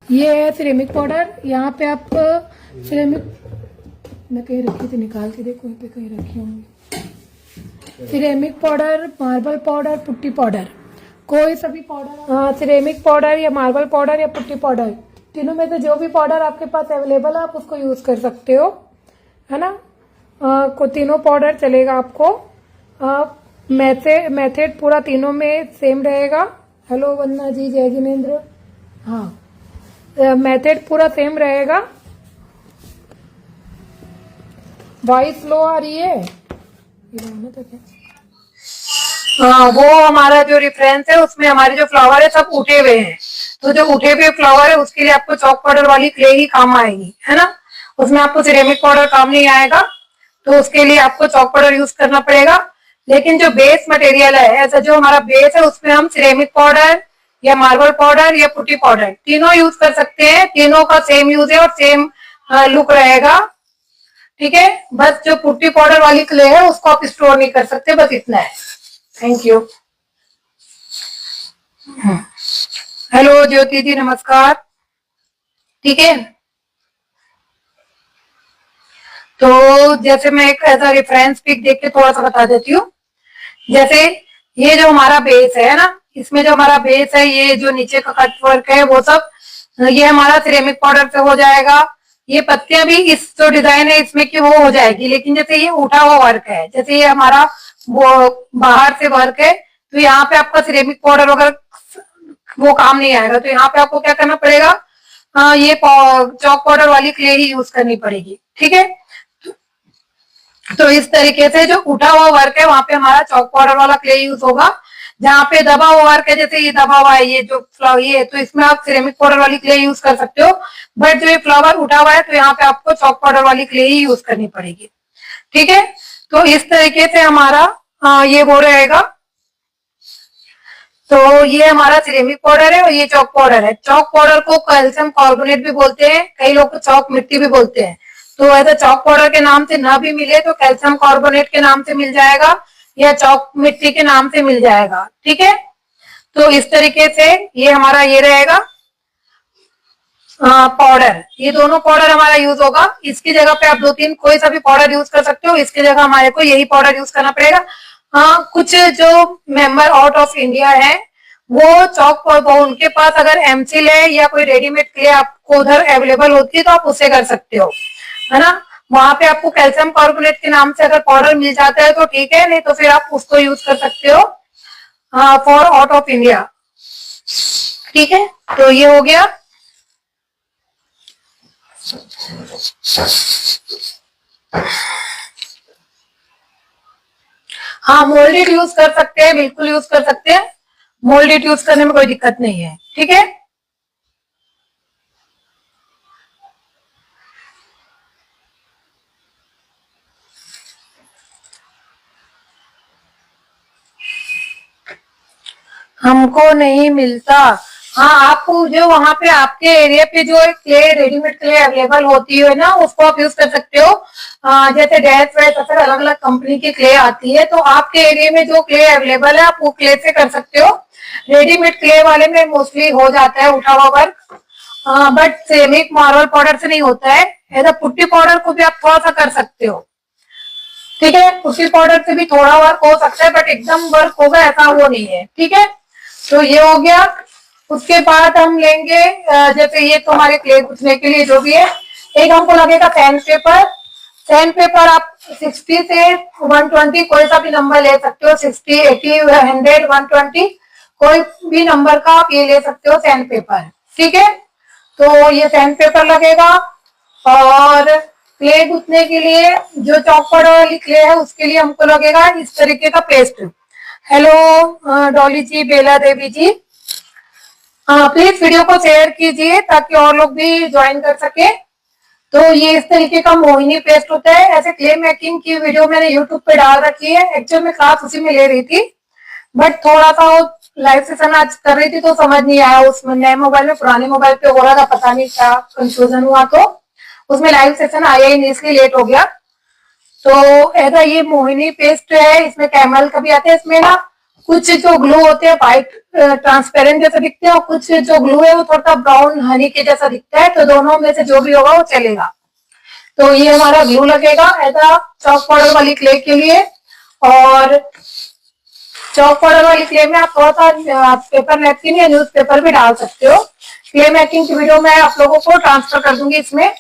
ये है ceramic powder. यहाँ पे आप सिरेमिक, मैं कहीं रखी थी, निकाल के देखो, यहाँ पे कहीं रखी होंगी। Ceramic powder, marble powder, putty powder, कोई सभी पाउडर, हाँ, सिरेमिक पाउडर या मार्बल पाउडर या पुट्टी पाउडर, तीनों में से जो भी पाउडर आपके पास अवेलेबल है आप उसको यूज कर सकते हो, है ना। को तीनों पाउडर चलेगा आपको। मेथड पूरा तीनों में सेम रहेगा। हेलो वंदना जी, जय जिनेन्द्र। हाँ, मेथड पूरा सेम रहेगा। वॉइस लो आ रही है, ये तो क्या। हाँ, वो हमारा जो रेफरेंस है उसमें हमारे जो फ्लावर है सब उठे हुए हैं, तो जो उठे हुए फ्लावर है उसके लिए आपको चॉक पाउडर वाली क्ले ही काम आएगी, है ना। उसमें आपको सिरेमिक पाउडर काम नहीं आएगा, तो उसके लिए आपको चॉक पाउडर यूज करना पड़ेगा। लेकिन जो बेस मटेरियल है, ऐसा जो हमारा बेस है उसमें हम सिरेमिक पाउडर या मार्बल पाउडर या पुट्टी पाउडर तीनों यूज कर सकते हैं। तीनों का सेम यूज है और सेम लुक रहेगा, ठीक है। बस जो पुट्टी पाउडर वाली क्ले है उसको आप स्टोर नहीं कर सकते, बस इतना है। Thank you. हेलो ज्योति जी, नमस्कार। ठीक है, तो जैसे मैं एक ऐसा रेफरेंस पिक देख के थोड़ा सा बता देती हूँ। जैसे ये जो हमारा बेस है ना, इसमें जो हमारा बेस है, ये जो नीचे का कट वर्क है वो सब ये हमारा सिरेमिक पाउडर से हो जाएगा। ये पत्तियां भी, इस जो डिजाइन है इसमें की वो हो जाएगी। लेकिन जैसे ये उठा हुआ वर्क है, जैसे ये हमारा वो बाहर से वर्क है, तो यहाँ पे आपका सिरेमिक पाउडर वगैरह वो काम नहीं आएगा। तो यहाँ पे आपको क्या करना पड़ेगा, ये चॉक पाउडर वाली क्ले ही यूज करनी पड़ेगी, ठीक है। तो इस तरीके से जो उठा हुआ वर्क है वहां पे हमारा चॉक पाउडर वाला क्ले यूज होगा। जहाँ पे दबा हुआ वर्क है, जैसे ये दबा हुआ है, ये जो फ्लावर ये, तो इसमें आप सिरेमिक पाउडर वाली क्ले यूज कर सकते हो। बट जो ये फ्लावर उठा हुआ है तो यहाँ पे आपको चॉक पाउडर वाली क्ले ही यूज करनी पड़ेगी, ठीक है। तो इस तरीके से हमारा ये वो रहेगा। तो ये हमारा सिरेमिक पाउडर है और ये चॉक पाउडर है। चॉक पाउडर को कैल्शियम कार्बोनेट भी बोलते हैं, कई लोग चॉक मिट्टी भी बोलते हैं। तो ऐसा चॉक पाउडर के नाम से ना भी मिले तो कैल्शियम कार्बोनेट के नाम से मिल जाएगा या चॉक मिट्टी के नाम से मिल जाएगा, ठीक है। तो इस तरीके से ये हमारा ये रहेगा पाउडर। ये दोनों पाउडर हमारा यूज होगा। इसकी जगह पे आप दो तीन कोई सा भी पाउडर यूज कर सकते हो, इसकी जगह हमारे को यही पाउडर यूज करना पड़ेगा। हाँ, कुछ जो मेंबर आउट ऑफ इंडिया है वो चौक वो उनके पास अगर एमसील है या कोई रेडीमेड क्ले आपको उधर अवेलेबल होती है तो आप उससे कर सकते हो, है ना। वहां पे आपको कैल्शियम कार्बोनेट के नाम से अगर पाउडर मिल जाता है तो ठीक है, नहीं तो फिर आप उसको यूज कर सकते हो फॉर आउट ऑफ इंडिया, ठीक है। तो ये हो गया। हाँ, मोल्डेड यूज कर सकते हैं, बिल्कुल यूज कर सकते हैं। मोल्डेड यूज करने में कोई दिक्कत नहीं है, ठीक है। हमको नहीं मिलता। हाँ, आपको जो वहां पे आपके एरिया पे जो क्ले रेडीमेड क्ले अवेलेबल होती है ना उसको आप यूज कर सकते हो। जैसे डैश वैश फिर अलग अलग कंपनी की क्ले आती है, तो आपके एरिया में जो क्ले अवेलेबल है आप वो क्ले से कर सकते हो। रेडीमेड क्ले वाले में मोस्टली हो जाता है उठा हुआ वर्क, बट सेमिक मार्बल पाउडर से नहीं होता है। ऐसा पुट्टी पाउडर को भी आप थोड़ा सा कर सकते हो, ठीक है। पुट्टी पाउडर से भी थोड़ा वर्क हो सकता है बट एकदम वर्क होगा ऐसा वो नहीं है, ठीक है। तो ये हो गया। उसके बाद हम लेंगे जैसे ये तुम्हारे क्ले पूछने के लिए जो भी है, एक हमको लगेगा सैंड पेपर। सैंड पेपर आप 60 से 120 कोई सा भी नंबर ले सकते हो, 60, 80, 100, 120 कोई भी नंबर का आप ये ले सकते हो सैंड पेपर, ठीक है। तो ये सैंड पेपर लगेगा। और क्ले गूंथने के लिए जो चॉक पाउडर वाली क्ले है उसके लिए हमको लगेगा इस तरीके का paste. Hello Dolly ji, Bela Devi ji, please video को शेयर कीजिए ताकि और लोग भी ज्वाइन कर सके। तो ये इस तरीके का मोहिनी पेस्ट होता है। ऐसे क्ले मेकिंग की वीडियो मैंने यूट्यूब पे डाल रखी है, एक्चुअल में क्लास उसी में ले रही थी बट थोड़ा सा वो लाइव सेशन आज कर रही थी तो समझ नहीं आया। उसमें नए मोबाइल में पुराने मोबाइल पे हो रहा था, पता नहीं क्या कंफ्यूजन हुआ, तो उसमें लाइव सेशन आया ही नहीं, इसलिए लेट हो गया। तो ऐसा ये मोहिनी पेस्ट है, इसमें कैमल का भी आता है। इसमें ना कुछ जो ग्लू होते हैं वाइट ट्रांसपेरेंट जैसा दिखते हैं, और कुछ जो ग्लू है वो थोड़ा ब्राउन हनी के जैसा दिखता है, तो दोनों में से जो भी होगा वो चलेगा। तो ये हमारा ग्लू लगेगा ऐसा चॉक पाउडर वाली क्ले के लिए। और चॉक पाउडर वाली क्ले में आप थोड़ा सा पेपर नैपकिन या न्यूज पेपर भी डाल सकते हो। क्ले मेकिंग की वीडियो मैं आप लोगों को ट्रांसफर कर दूंगी इसमें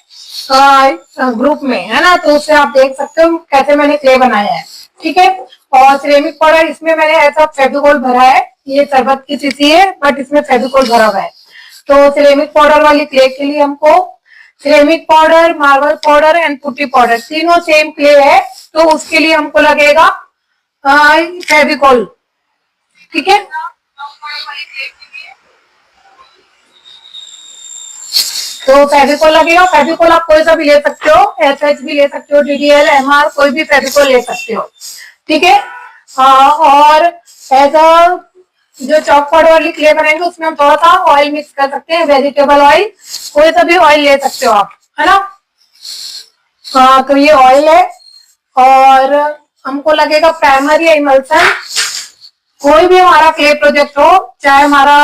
ग्रुप में, है ना, तो उससे आप देख सकते हो कैसे मैंने क्ले बनाया है। ठीक है। और सिरेमिक पाउडर, इसमें मैंने ऐसा फेविकोल भरा है, ये शरबत की शीशी है बट इसमें फेविकोल भरा हुआ है। तो सिरेमिक पाउडर वाली क्ले के लिए हमको ceramic powder, marble powder and putty powder तीनों सेम क्ले है, तो उसके लिए हमको लगेगा फेविकोल। ठीक है। तो फेविकोल लगेगा। फेविकोल आप कोई सा भी ले सकते हो, एसएच भी ले सकते हो, डीडीएल, एमआर, कोई भी फेविकोल ले सकते हो। ठीक है। और ऐसा जो चॉक पाउडर वाली क्ले बनाएंगे उसमें हम थोड़ा सा ऑयल मिक्स कर सकते हैं, वेजिटेबल ऑयल, कोई सा भी ऑयल ले सकते हो आप, है ना। तो ये ऑयल है। और हमको लगेगा प्राइमर या इमल्सन। कोई भी हमारा क्ले प्रोजेक्ट हो, चाहे हमारा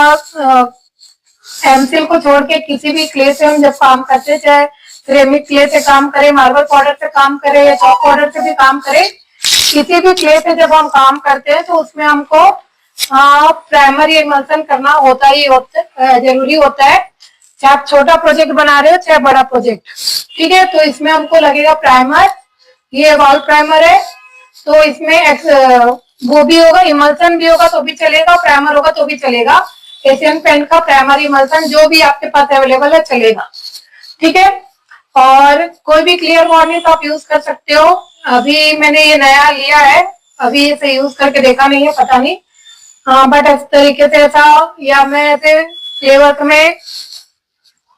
एमसील को छोड़ के किसी भी क्ले से हम जब काम करते हैं, चाहे सिरेमिक क्ले से काम करें, मार्बल पाउडर से काम करें या चॉक पाउडर से भी काम करें, किसी भी क्ले से जब हम काम करते हैं तो उसमें हमको प्राइमरी इमल्सन करना होता ही जरूरी होता है, चाहे आप छोटा प्रोजेक्ट बना रहे हो चाहे बड़ा प्रोजेक्ट। ठीक है। तो इसमें हमको लगेगा प्राइमर, ये वॉल प्राइमर है, तो इसमें वो भी होगा, इमल्सन भी होगा तो भी चलेगा, प्राइमर होगा तो भी चलेगा। एशियन पेंट का प्राइमरी इमल्सन जो भी आपके पास अवेलेबल है चलेगा। ठीक है। और कोई भी क्लियर वार्निश आप यूज कर सकते हो। अभी मैंने ये नया लिया है, अभी इसे यूज करके देखा नहीं है, पता नहीं, बट इस तरीके से ऐसा, या मैं ऐसे फ्लेवर में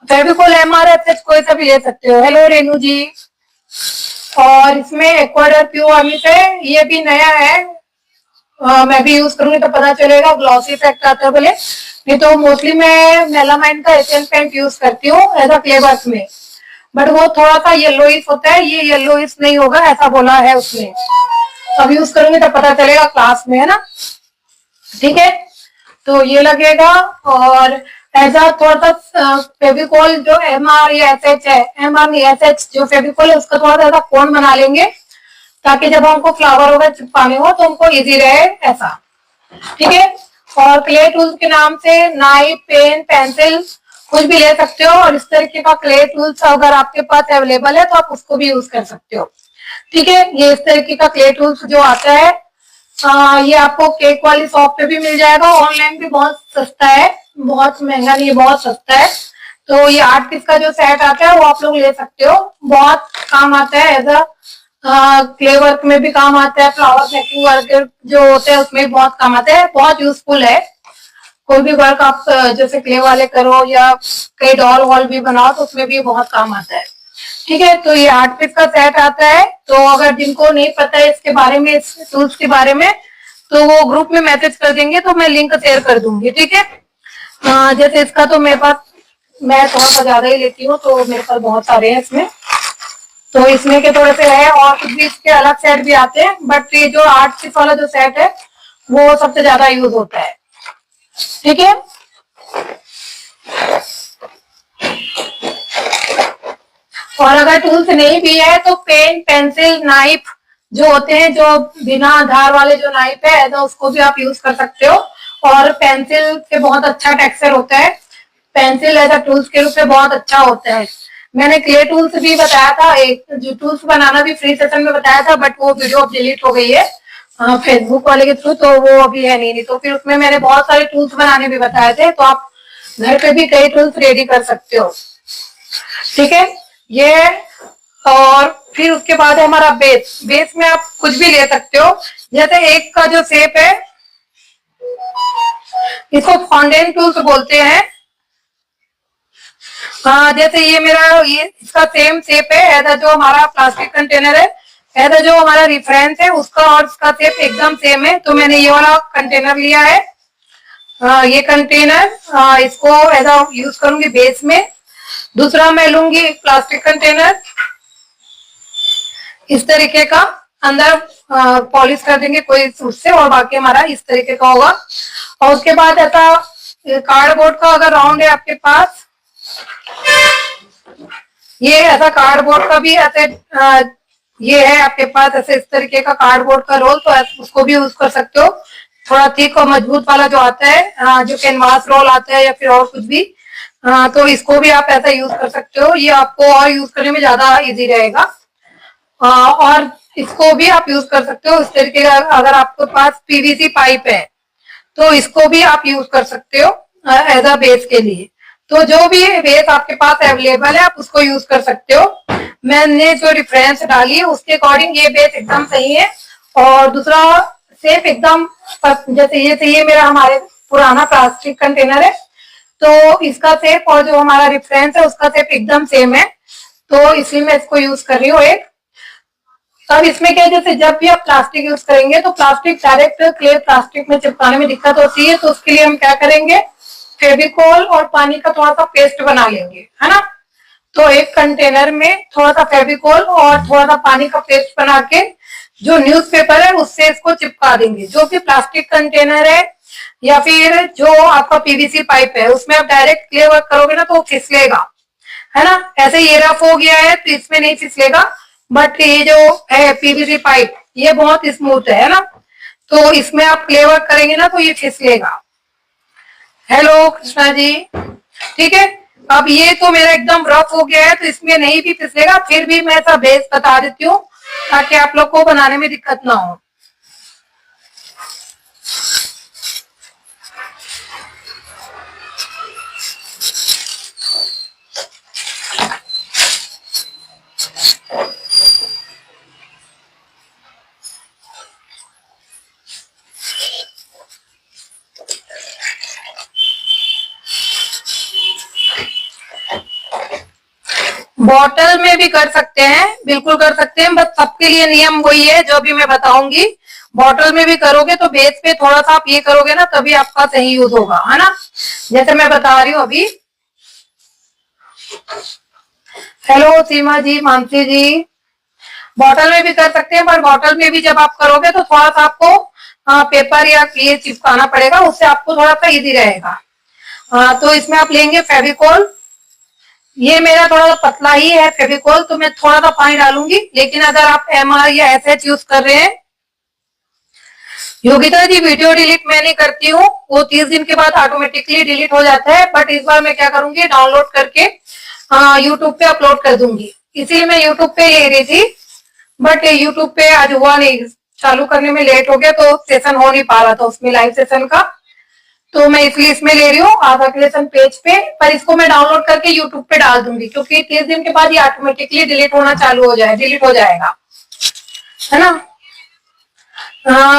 फेविकोल एमआर एसएच कोई सा भी ले सकते हो। हेलो रेनू जी। और इसमें एक्वाडर प्योर वार्निश है, ये भी नया है, मैं भी यूज करूंगी तो पता चलेगा, ग्लॉसी इफेक्ट आता है बोले, नहीं तो मोस्टली मैं मेलामाइन का एशियन पेंट यूज करती हूँ ऐसा फ्लेवर्स में, बट वो थोड़ा सा येलोइश होता है, ये येलोइश नहीं होगा ऐसा बोला है उसने। अब यूज करूंगी तो पता चलेगा क्लास में, है ना। ठीक है। तो ये लगेगा। और ऐसा थोड़ा सा फेविकोल जो एमआर या एसएच है, एमआर नहीं एसएच जो फेविकोल है उसका थोड़ा सा कोन बना लेंगे, ताकि जब हमको फ्लावर वगैरह चिपकाने हो तो हमको इजी रहे ऐसा। ठीक है। और क्ले टूल्स के नाम से नाइफ, पेन, पेंसिल कुछ भी ले सकते हो, और इस तरीके का क्ले टूल्स अगर आपके पास अवेलेबल है तो आप उसको भी यूज कर सकते हो। ठीक है। ये इस तरीके का क्ले टूल्स जो आता है, ये आपको केक वाली शॉप पे भी मिल जाएगा, ऑनलाइन भी बहुत सस्ता है, बहुत महंगा नहीं है, बहुत सस्ता है। तो ये 8 पीस का जो सेट आता है वो आप लोग ले सकते हो, बहुत काम आता है, एज क्ले वर्क में भी काम आता है, फ्लावर मेकिंग वर्क जो होते हैं उसमें भी बहुत काम आता है, बहुत यूजफुल है। कोई भी वर्क आप जैसे क्ले वाले करो या कई डॉल वॉल भी बनाओ तो उसमें भी बहुत काम आता है। ठीक है। तो ये 8 पीस का सेट आता है, तो अगर जिनको नहीं पता है इसके बारे में, इस टूल्स के बारे में, तो वो ग्रुप में मैसेज कर देंगे तो मैं लिंक शेयर कर दूंगी। ठीक है। जैसे इसका तो मेरे पास, मैं थोड़ा सा ज्यादा ही लेती हूँ तो मेरे पास बहुत सारे हैं इसमें, तो इसमें के थोड़े से है, और कुछ भी इसके अलग सेट भी आते हैं, बट ये जो 8 पीस वाला जो सेट है वो सबसे ज्यादा यूज होता है। ठीक है। और अगर टूल्स नहीं भी है तो पेन, पेंसिल, नाइफ जो होते हैं, जो बिना धार वाले जो नाइफ है तो उसको भी आप यूज कर सकते हो। और पेंसिल से बहुत अच्छा टेक्सचर होता है, पेंसिल ऐसा टूल्स के रूप में बहुत अच्छा होता है। मैंने क्ले टूल्स भी बताया था, एक जो टूल्स बनाना भी फ्री सेशन में बताया था, बट वो वीडियो अब डिलीट हो गई है फेसबुक वाले के थ्रू, तो वो अभी है नहीं, तो फिर उसमें मैंने बहुत सारे टूल्स बनाने भी बताए थे, तो आप घर पे भी कई टूल्स रेडी कर सकते हो। ठीक है। ये, और फिर उसके बाद है हमारा बेस। बेस में आप कुछ भी ले सकते हो, जैसे एक का जो शेप है इसको फॉन्डेंट टूल्स बोलते हैं। जैसे ये मेरा, ये इसका सेम शेप है, ऐसा जो हमारा प्लास्टिक कंटेनर है, ऐसा जो हमारा रिफरेंस है उसका और इसका शेप एकदम सेम है, तो मैंने ये वाला कंटेनर लिया है। ये कंटेनर, इसको ऐसा यूज करूंगी बेस में। दूसरा मैं लूंगी प्लास्टिक कंटेनर इस तरीके का, अंदर पॉलिश कर देंगे कोई सूट से, और बाकी हमारा इस तरीके का होगा। और उसके बाद ऐसा कार्डबोर्ड का अगर राउंड है आपके पास, ये ऐसा कार्डबोर्ड का भी ऐसे ये है आपके पास ऐसे इस तरीके का कार्डबोर्ड का रोल, तो उसको भी यूज कर सकते हो। थोड़ा थिक और मजबूत वाला जो आता है, जो कैनवास रोल आता है या फिर और कुछ भी, तो इसको भी आप ऐसा यूज कर सकते हो। ये आपको और यूज करने में ज्यादा इजी रहेगा। और इसको भी आप यूज कर सकते हो इस तरीके का। अगर आपके पास पीवीसी पाइप है तो इसको भी आप यूज कर सकते हो एज अ बेस के लिए। तो जो भी बेस आपके पास अवेलेबल है आप उसको यूज कर सकते हो। मैंने जो रेफरेंस डाली है उसके अकॉर्डिंग ये बेस एकदम सही है। और दूसरा सेफ एकदम, जैसे ये चाहिए मेरा हमारे पुराना प्लास्टिक कंटेनर है, तो इसका सेफ और जो हमारा रेफरेंस है उसका सेफ एकदम सेम है, तो इसलिए मैं इसको यूज कर रही हूँ एक। अब इसमें क्या है, जैसे जब भी आप प्लास्टिक यूज करेंगे तो प्लास्टिक डायरेक्ट क्ले प्लास्टिक में चिपकाने में दिक्कत होती है, तो उसके लिए हम क्या करेंगे, फेविकोल और पानी का थोड़ा सा पेस्ट बना लेंगे, है ना। तो एक कंटेनर में थोड़ा सा फेविकोल और थोड़ा सा पानी का पेस्ट बना के जो न्यूज़पेपर है उससे इसको चिपका देंगे। जो भी प्लास्टिक कंटेनर है या फिर जो आपका पीवीसी पाइप है उसमें आप डायरेक्ट क्ले वर्क करोगे ना तो वो फिसलेगा, है ना। ऐसे ये रफ हो गया है तो इसमें नहीं फिसलेगा, बट ये जो है पीवीसी पाइप ये बहुत स्मूथ है ना, तो इसमें आप क्ले वर्क करेंगे ना तो ये फिसलेगा। हेलो कृष्णा जी, ठीक है। अब ये तो मेरा एकदम रफ हो गया है तो इसमें नहीं भी फिसलेगा, फिर भी मैं ऐसा बेस बता देती हूँ ताकि आप लोग को बनाने में दिक्कत ना हो। बॉटल में भी कर सकते हैं, बिल्कुल कर सकते हैं, बस सबके लिए नियम वही है जो भी मैं बताऊंगी। बॉटल में भी करोगे तो बेस पे थोड़ा सा आप ये करोगे ना तभी आपका सही यूज होगा, है ना। जैसे मैं बता रही हूँ अभी। हेलो सीमा जी, मानसी जी, बॉटल में भी कर सकते हैं, पर बॉटल में भी जब आप करोगे तो थोड़ा सा आपको पेपर या ये चिपकाना पड़ेगा, उससे आपको थोड़ा सा इजी रहेगा। तो इसमें आप लेंगे फेविकोल। ये मेरा थोड़ा सा पतला ही है फेविकोल, तो मैं थोड़ा सा पानी डालूंगी, लेकिन अगर आप एमआर या एसएच यूज कर रहे हैं। योगिता जी, वीडियो डिलीट मैं नहीं करती हूँ, वो 30 दिन के बाद ऑटोमेटिकली डिलीट हो जाता है, बट इस बार मैं क्या करूंगी, डाउनलोड करके यूट्यूब पे अपलोड कर दूंगी। इसीलिए मैं यूट्यूब पे ले रही थी, बट यूट्यूब पे आज हुआ नहीं, चालू करने में लेट हो गया तो सेशन हो नहीं पा रहा था उसमें लाइव सेशन का, तो मैं इसलिए इसमें ले रही हूँ आधा क्रिएशन पेज पे। पर इसको मैं डाउनलोड करके यूट्यूब पे डाल दूंगी, क्योंकि 30 दिन के बाद ये ऑटोमेटिकली डिलीट होना चालू हो जाए, डिलीट हो जाएगा, है ना।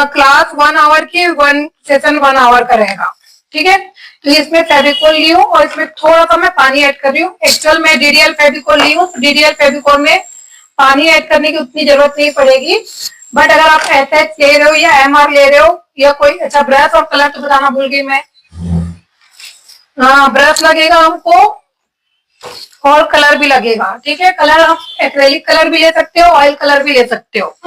क्लास 1 आवर की 1 सेशन 1 आवर का रहेगा, ठीक है। तो इसमें फेविकोल ली हूँ और इसमें थोड़ा सा मैं पानी ऐड कर रही हूँ। एक्चुअल में डीडीएल फेविकोल ली हूँ, तो डीडीएल फेविकोल में पानी ऐड करने की उतनी जरूरत नहीं पड़ेगी, बट अगर आप एसएच ले रहे हो या एमआर ले रहे हो या कोई अच्छा ब्रश और कलर तो बताना भूल गई मैं। ब्रश लगेगा हमको और कलर भी लगेगा, ठीक है। कलर आप एक्रेलिक कलर भी ले सकते हो, ऑयल कलर भी ले सकते हो।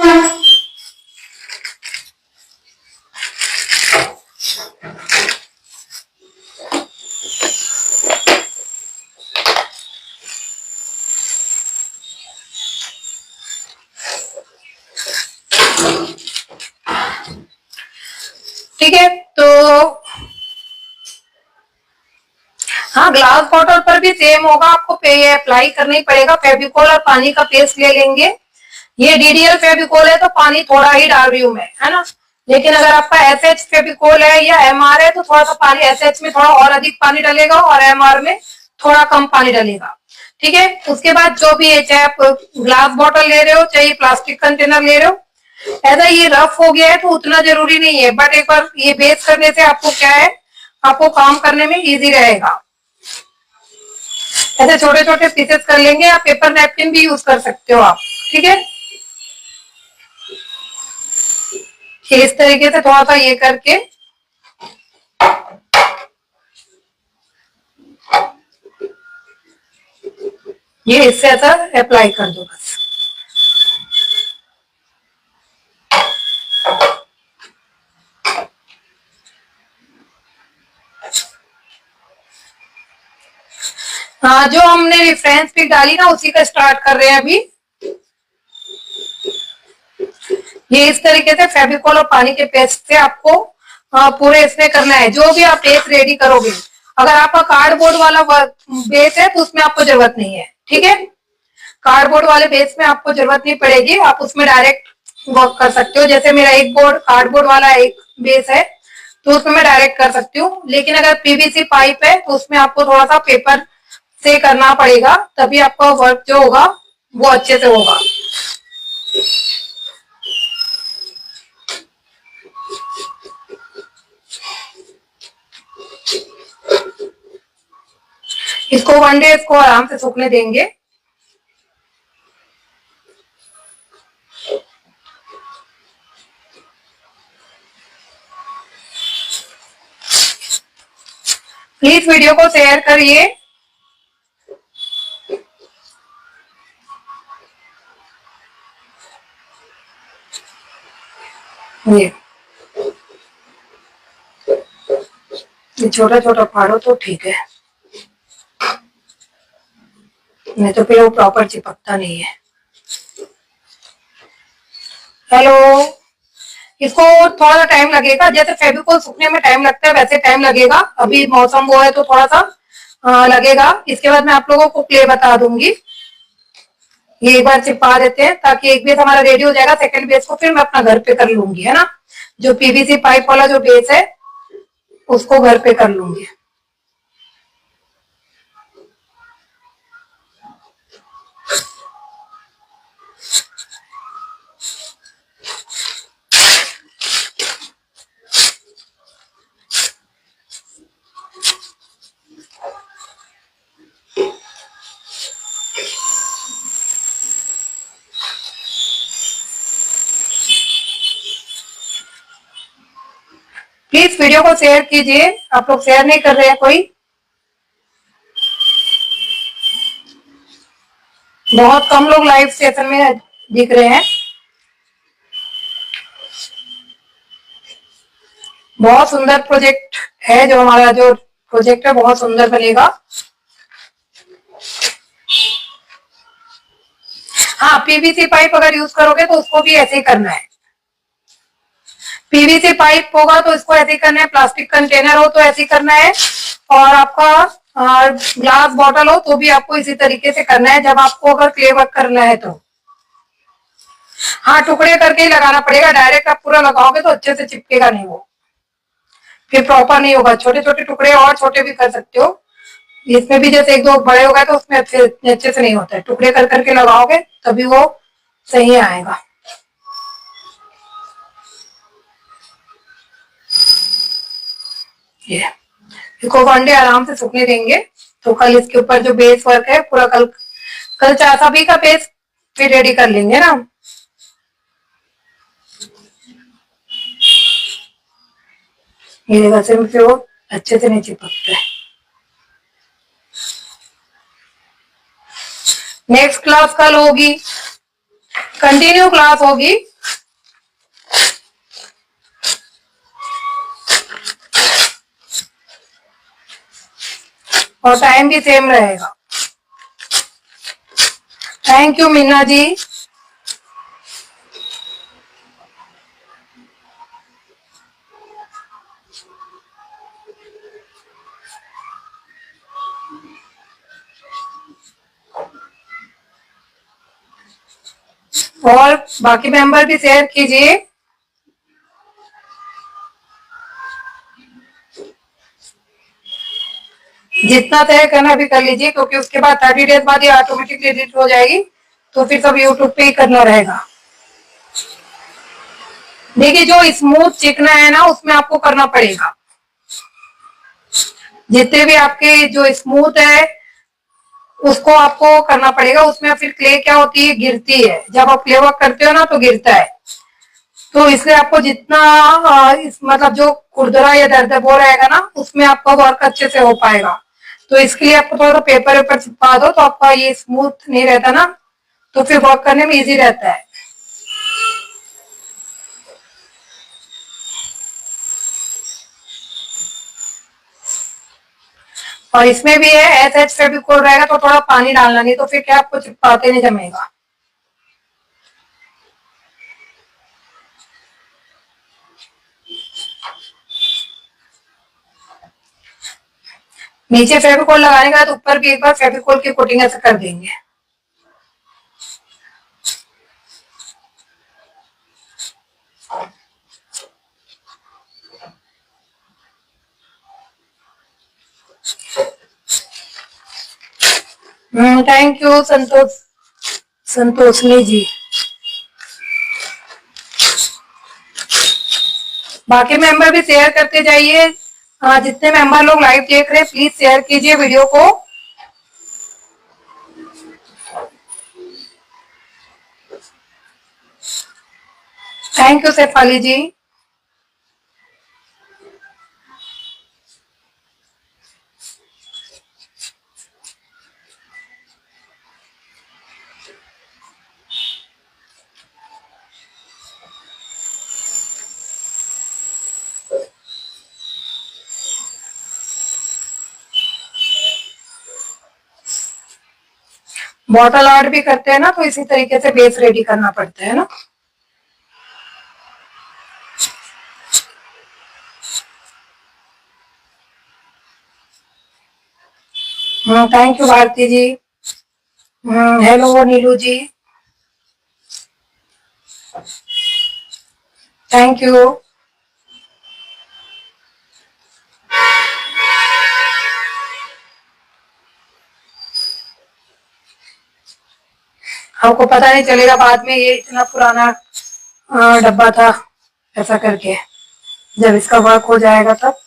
ठीक है, तो हाँ, ग्लास बॉटल पर भी सेम होगा, आपको अप्लाई करना ही पड़ेगा। फेविकोल और पानी का पेस्ट ले लेंगे। ये डीडीएल फेविकोल है तो पानी थोड़ा ही डाल रही हूँ मैं, है ना। लेकिन अगर आपका एसएच फेविकोल है या एमआर है तो थोड़ा सा पानी, एसएच में थोड़ा और अधिक पानी डलेगा और एमआर में थोड़ा कम पानी डलेगा, ठीक है। उसके बाद जो भी है, चाहे आप ग्लास बॉटल ले रहे हो चाहे प्लास्टिक कंटेनर ले रहे हो, ऐसा ये रफ हो गया है तो उतना जरूरी नहीं है, बट एक बार ये बेस करने से आपको क्या है, आपको काम करने में इजी रहेगा। ऐसे छोटे छोटे पीसेस कर लेंगे, या पेपर नैपकिन भी यूज कर सकते हो आप, ठीक है। इस तरीके से थोड़ा सा ये करके ये इससे ऐसा अप्लाई कर दो बस। जो हमने रेफरेंस पिक डाली ना उसी का स्टार्ट कर रहे हैं अभी। ये इस तरीके से फेविकॉल और पानी के पेस्ट से आपको पूरे इसमें करना है। जो भी आप बेस रेडी करोगे, अगर आपका कार्डबोर्ड वाला बेस है तो उसमें आपको जरूरत नहीं है, ठीक है। कार्डबोर्ड वाले बेस में आपको जरूरत नहीं पड़ेगी, आप उसमें डायरेक्ट वर्क कर सकते हो। जैसे मेरा एक बोर्ड कार्डबोर्ड वाला एक बेस है तो उसमें मैं डायरेक्ट कर सकती हूँ। लेकिन अगर पीवीसी पाइप है तो उसमें आपको थोड़ा सा पेपर से करना पड़ेगा, तभी आपका वर्क जो होगा वो अच्छे से होगा। इसको 1 डे इसको आराम से सूखने देंगे। प्लीज वीडियो को शेयर करिए। ये छोटा छोटा फाड़ो तो ठीक है, नहीं तो फिर वो प्रॉपर चिपकता नहीं है। हेलो, इसको थोड़ा सा टाइम लगेगा, जैसे फेविकोल सूखने में टाइम लगता है वैसे टाइम लगेगा। अभी मौसम वो है तो थोड़ा सा लगेगा। इसके बाद मैं आप लोगों को क्ले बता दूंगी। ये एक बार चिपका देते हैं ताकि एक बेस हमारा रेडी हो जाएगा। सेकंड बेस को फिर मैं अपना घर पे कर लूंगी, है ना। जो पीवीसी पाइप वाला जो बेस है उसको घर पे कर लूंगी। प्लीज वीडियो को शेयर कीजिए। आप लोग शेयर नहीं कर रहे हैं कोई। बहुत कम लोग लाइव सेशन में दिख रहे हैं। बहुत सुंदर प्रोजेक्ट है, जो हमारा जो प्रोजेक्ट है बहुत सुंदर बनेगा। हाँ, पीवीसी पाइप अगर यूज करोगे तो उसको भी ऐसे ही करना है। पीवीसी पाइप होगा तो इसको ऐसे ही करना है, प्लास्टिक कंटेनर हो तो ऐसे ही करना है, और आपका ग्लास बॉटल हो तो भी आपको इसी तरीके से करना है जब आपको अगर क्ले वर्क करना है तो। हाँ, टुकड़े करके ही लगाना पड़ेगा, डायरेक्ट आप पूरा लगाओगे तो अच्छे से चिपकेगा नहीं, वो फिर प्रॉपर नहीं होगा। छोटे छोटे टुकड़े और छोटे भी कर सकते हो। इसमें भी जैसे एक दो बड़े हो गए तो उसमें अच्छे से नहीं होता है। टुकड़े कर करके लगाओगे तभी वो सही आएगा। ये इसको 1 डे आराम से सूखने देंगे, तो कल इसके ऊपर जो बेस वर्क है पूरा कल कल सभी का बेस फिर रेडी कर लेंगे ना। ये वैसे में फिर वो अच्छे से नहीं चिपकता है। नेक्स्ट क्लास कल होगी, कंटिन्यू क्लास होगी। और टाइम भी सेम रहेगा। Thank you Meena ji. और बाकी मेंबर भी शेयर कीजिए। जितना तय करना भी कर लीजिए, क्योंकि उसके बाद 30 डेज बाद ये ऑटोमेटिकली एडिट हो जाएगी, तो फिर सब यूट्यूब पे ही करना रहेगा। देखिए, जो स्मूथ चिकना है ना उसमें आपको करना पड़ेगा। जितने भी आपके जो स्मूथ है उसको आपको करना पड़ेगा। उसमें फिर क्ले क्या होती है, गिरती है। जब आप क्ले वर्क करते हो ना तो गिरता है, तो इसलिए आपको जितना मतलब जो खुरदरा या दर्द वो रहेगा ना उसमें आपका वर्क अच्छे से हो पाएगा। तो इसके लिए आपको थोड़ा सा पेपर वेपर चिपका दो तो आपका ये स्मूथ नहीं रहता ना, तो फिर वर्क करने में इजी रहता है। और इसमें भी है एसएच फेविकोल रहेगा तो थोड़ा पानी डालना, नहीं तो फिर क्या आपको चिपकाते नहीं जमेगा। नीचे फेविकोल लगाने के बाद ऊपर भी एक बार फेविकोल की कोटिंग ऐसे कर देंगे। थैंक यू संतोषनी जी। बाकी मेंबर भी शेयर करते जाइए। जितने मेंबर लोग लाइव देख रहे हैं प्लीज शेयर कीजिए वीडियो को। Thank you Shefali ji. Bottle art भी करते हैं ना, तो इसी तरीके से बेस रेडी करना पड़ता है ना। Thank you Bharti ji. Hello Neelu ji, thank you. हमको पता नहीं चलेगा बाद में ये इतना पुराना डब्बा था ऐसा करके, जब इसका वर्क हो जाएगा तब।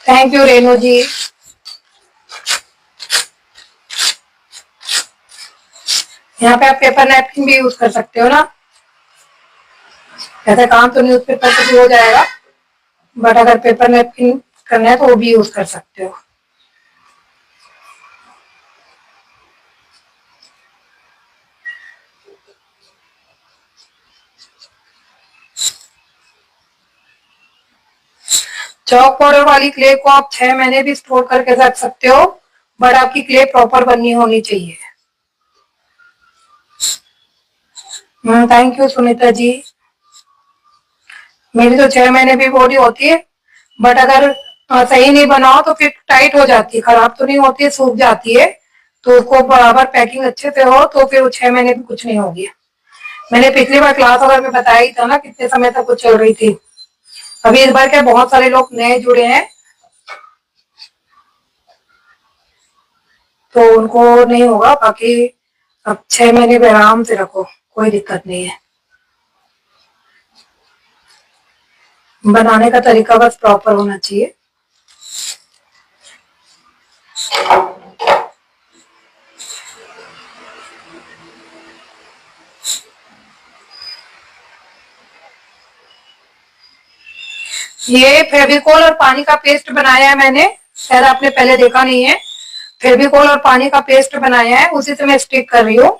थैंक यू रेनू जी। यहाँ पे आप पेपर नैपकिन भी यूज कर सकते हो ना, ऐसा काम तो न्यूज़पेपर से भी हो जाएगा, बट अगर पेपर नैपकिन करना है तो वो भी यूज कर सकते हो। चौक पाउडर वाली क्ले को आप 6 महीने भी स्टोर करके रख सकते हो, बट आपकी क्ले प्रॉपर बननी होनी चाहिए। Thank you Sunita ji. मेरी तो 6 महीने भी बॉडी होती है, बट अगर सही नहीं बनाओ तो फिर टाइट हो जाती है, खराब तो नहीं होती है, सूख जाती है। तो उसको बराबर पैकिंग अच्छे से हो तो फिर वो 6 महीने भी कुछ नहीं होगी। मैंने पिछली बार क्लास अगर में बताया ही था ना कितने समय तक वो चल रही थी। अभी इस बार क्या बहुत सारे लोग नए जुड़े हैं तो उनको नहीं होगा, बाकी अब 6 महीने भी आराम से रखो, कोई दिक्कत नहीं है। बनाने का तरीका बस प्रॉपर होना चाहिए। ये फेविकोल और पानी का पेस्ट बनाया है मैंने, शायद आपने पहले देखा नहीं है। फेविकोल और पानी का पेस्ट बनाया है, उसी से मैं स्टिक कर रही हूँ।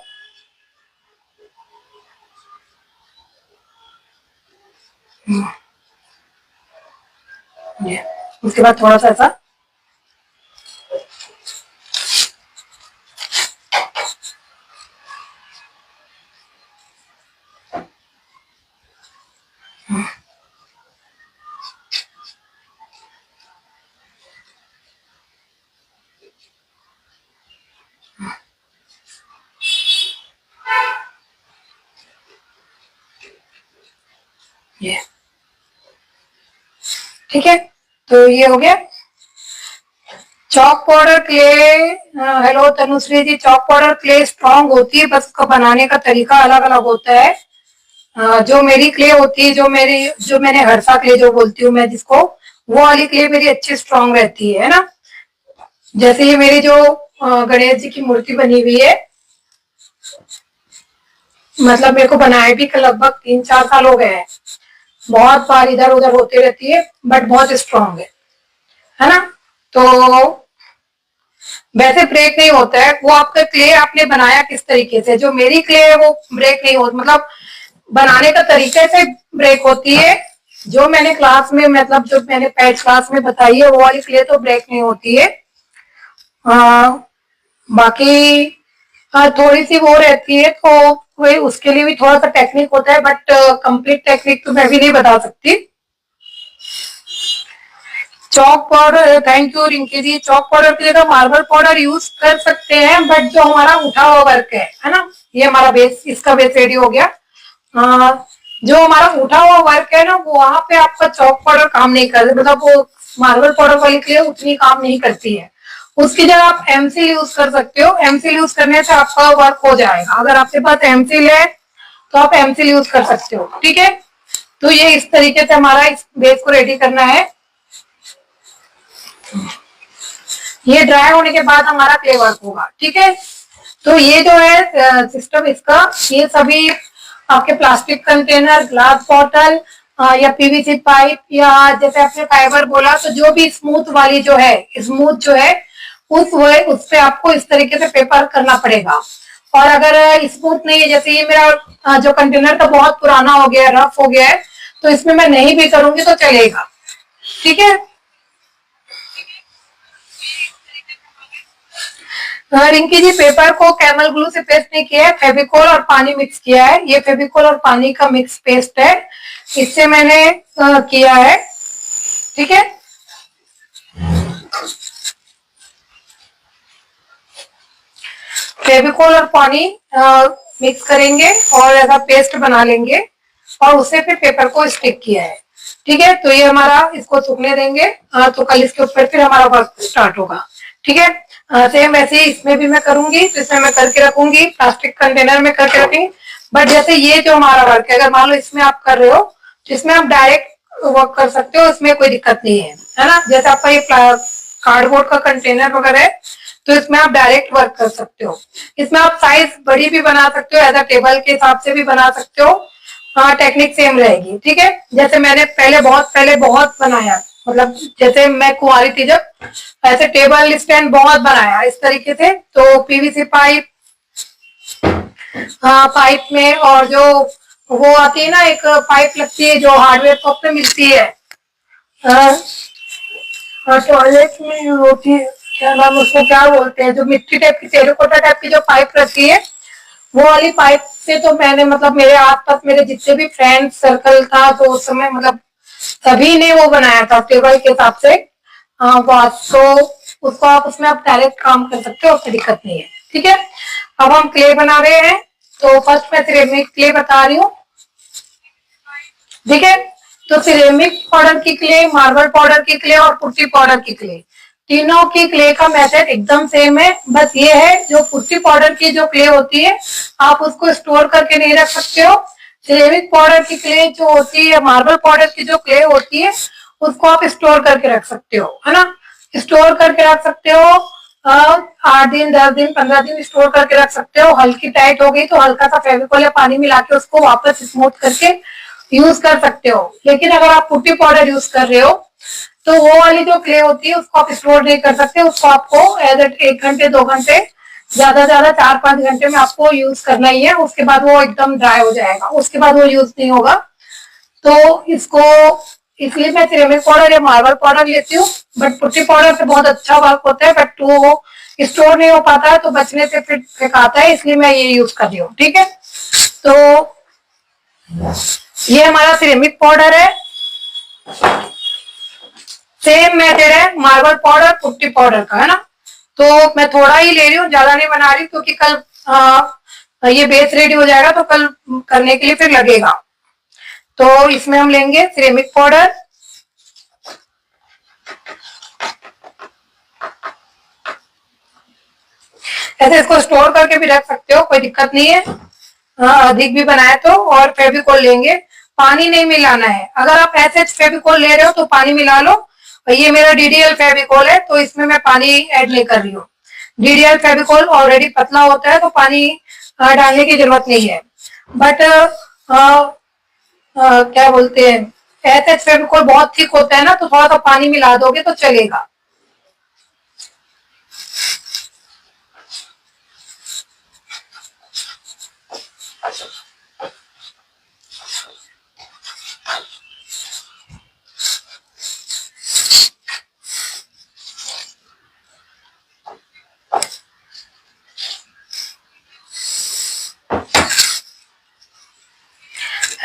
उसके बाद थोड़ा सा ऐसा ये ठीक है। तो ये हो गया chalk powder clay. Hello Tanushree ji, chalk powder clay strong होती है, बस उसका बनाने का तरीका अलग अलग होता है। जो मेरी क्ले होती है, जो मैंने हर्षा क्ले जो बोलती हूँ मैं जिसको, वो वाली क्ले मेरी अच्छी स्ट्रांग रहती है ना। जैसे ये मेरी जो गणेश जी की मूर्ति बनी हुई है, मतलब मेरे को बनाए भी लगभग 3-4 साल हो गए हैं। बहुत बार इधर उधर होती रहती है, बट बहुत स्ट्रांग है ना। तो वैसे ब्रेक नहीं होता है, वो आपका क्ले आपने बनाया किस तरीके से, जो मेरी क्ले है वो ब्रेक नहीं होता, मतलब बनाने का तरीके से ब्रेक होती है। जो मैंने क्लास में मतलब जो मैंने पैच क्लास में बताई है वो वाली क्ले तो ब्रेक नहीं होती है। बाकी थोड़ी सी वो रहती है तो वही उसके लिए भी थोड़ा सा टेक्निक होता है, बट कंप्लीट टेक्निक तो मैं भी नहीं बता सकती। Chalk powder, thank you Rinki ji. Chalk powder की जगह मार्बल पाउडर यूज कर सकते हैं, बट जो हमारा उठा हुआ वर्क है ना, ये हमारा बेस, इसका बेस रेडी हो गया। जो हमारा उठा हुआ वर्क है ना, वो वहां पे आपका चौक पाउडर काम नहीं करता, मतलब वो मार्बल पाउडर वाली के लिए उतनी काम नहीं करती है। उसकी जगह आप एमसील यूज कर सकते हो। एमसील यूज करने से आपका वर्क हो जाएगा। अगर आपके पास एमसील है तो आप एमसील यूज कर सकते हो, ठीक है। तो ये इस तरीके से हमारा इस बेस को रेडी करना है। ये ड्राई होने के बाद हमारा क्ले वर्क होगा, ठीक है। तो ये जो है सिस्टम इसका, ये सभी आपके प्लास्टिक कंटेनर, ग्लास बॉटल या पीवीसी पाइप, या जैसे आपने फाइबर बोला, तो जो भी स्मूथ वाली जो है, स्मूथ जो है उस पे आपको इस तरीके से पेपर करना पड़ेगा। और अगर स्मूथ नहीं है, जैसे ये मेरा जो कंटेनर था बहुत पुराना हो गया है, रफ हो गया है, तो इसमें मैं नहीं भी करूंगी तो चलेगा, ठीक है। रिंकी जी, पेपर को कैमल ग्लू से पेस्ट नहीं किया है, फेविकोल और पानी मिक्स किया है। ये फेविकोल और पानी का मिक्स पेस्ट है, इससे मैंने किया है, ठीक है। फेविकोल और पानी मिक्स करेंगे और ऐसा पेस्ट बना लेंगे, और उससे फिर पेपर को स्टिक किया है, ठीक है। तो ये हमारा, इसको सूखने देंगे, तो कल इसके ऊपर फिर हमारा वर्क स्टार्ट होगा, ठीक है। सेम वैसे ही इसमें भी मैं करूंगी, तो इसमें मैं करके रखूंगी, प्लास्टिक कंटेनर में करके रखेंगे। बट जैसे ये जो हमारा वर्क है, अगर मान लो इसमें आप कर रहे हो तो इसमें आप डायरेक्ट वर्क कर सकते हो, इसमें कोई दिक्कत नहीं है ना। जैसे आपका ये कार्डबोर्ड का कंटेनर वगैरह है, तो इसमें आप डायरेक्ट वर्क कर सकते हो। इसमें आप साइज बड़ी भी बना सकते हो, एज अ टेबल के हिसाब से भी बना सकते हो। हाँ, टेक्निक सेम रहेगी, ठीक है। जैसे मैंने पहले बहुत बनाया, मतलब जैसे मैं कुंवारी थी जब, ऐसे टेबल स्टैंड बहुत बनाया इस तरीके से। तो पीवीसी पाइप, हाँ पाइप में, और जो वो आती है ना, एक पाइप लगती है जो हार्डवेयर शॉप पे मिलती है, टॉयलेट में यूज होती है, क्या नाम उसको क्या बोलते हैं, जो मिट्टी टाइप की, टेराकोटा टाइप की जो पाइप रहती है, वो वाली पाइप से तो मैंने, मतलब मेरे आसपास मेरे जितने भी फ्रेंड सर्कल था, तो उस समय मतलब सभी ने वो बनाया था टेबल के हिसाब से। तो उसको आप, उसमें आप डायरेक्ट काम कर सकते हो, उससे दिक्कत नहीं है, ठीक है। अब हम क्ले बना रहे हैं, तो फर्स्ट मैं सिरेमिक क्ले बता रही हूँ, ठीक है। तो सिरेमिक पाउडर की क्ले, मार्बल पाउडर की क्ले और पुट्टी पाउडर की क्ले, तीनों की क्ले का मेथड एकदम सेम है। बस ये है, जो पुट्टी पाउडर की जो क्ले होती है, आप उसको स्टोर करके नहीं रख सकते हो। सिरेमिक पाउडर की क्ले जो होती है, मार्बल पाउडर की जो क्ले होती है, उसको आप स्टोर करके रख सकते हो, है ना। स्टोर करके रख सकते हो, 8 दिन, 10 दिन, 15 दिन स्टोर करके रख सकते हो। हल्की टाइट हो गई तो हल्का सा फेविकोल या पानी मिला के उसको वापस स्मूथ करके यूज कर सकते हो। लेकिन अगर आप पुट्टी पाउडर यूज कर रहे हो, तो वो वाली जो क्ले होती है उसको आप स्टोर नहीं कर सकते, उसको आपको एज 1 घंटे 2 घंटे, ज्यादा 4-5 घंटे में आपको यूज करना ही है। उसके बाद वो एकदम ड्राई हो जाएगा, उसके बाद वो यूज नहीं होगा। तो इसको, इसलिए मैं सिरेमिक पाउडर या मार्बल पाउडर लेती हूँ। बट पुट्टी पाउडर से बहुत अच्छा वर्क होता है, बट वो स्टोर नहीं हो पाता है, तो बचने से फिर फेंकाता है, इसलिए मैं ये यूज कर रही हूँ, ठीक है। तो ये हमारा सिरेमिक पाउडर है, सेम मेथड है मार्बल पाउडर पुट्टी पाउडर का, है ना। तो मैं थोड़ा ही ले रही हूँ, ज्यादा नहीं बना रही, क्योंकि कल ये बेस रेडी हो जाएगा तो कल करने के लिए फिर लगेगा। तो इसमें हम लेंगे सिरेमिक पाउडर, ऐसे इसको स्टोर करके भी रख सकते हो, कोई दिक्कत नहीं है। अधिक भी बनाए तो, और फेविकोल लेंगे, पानी नहीं मिलाना है। अगर आप ऐसे फेविकोल ले रहे हो तो पानी मिला लो। ये मेरा डीडीएल फेविकोल है, तो इसमें मैं पानी ऐड नहीं कर रही हूँ। डीडीएल फेविकोल ऑलरेडी पतला होता है, तो पानी डालने की जरूरत नहीं है। बट क्या बोलते हैं, ऐसे फेविकोल बहुत थिक होता है ना, तो थोड़ा सा पानी मिला दोगे तो चलेगा।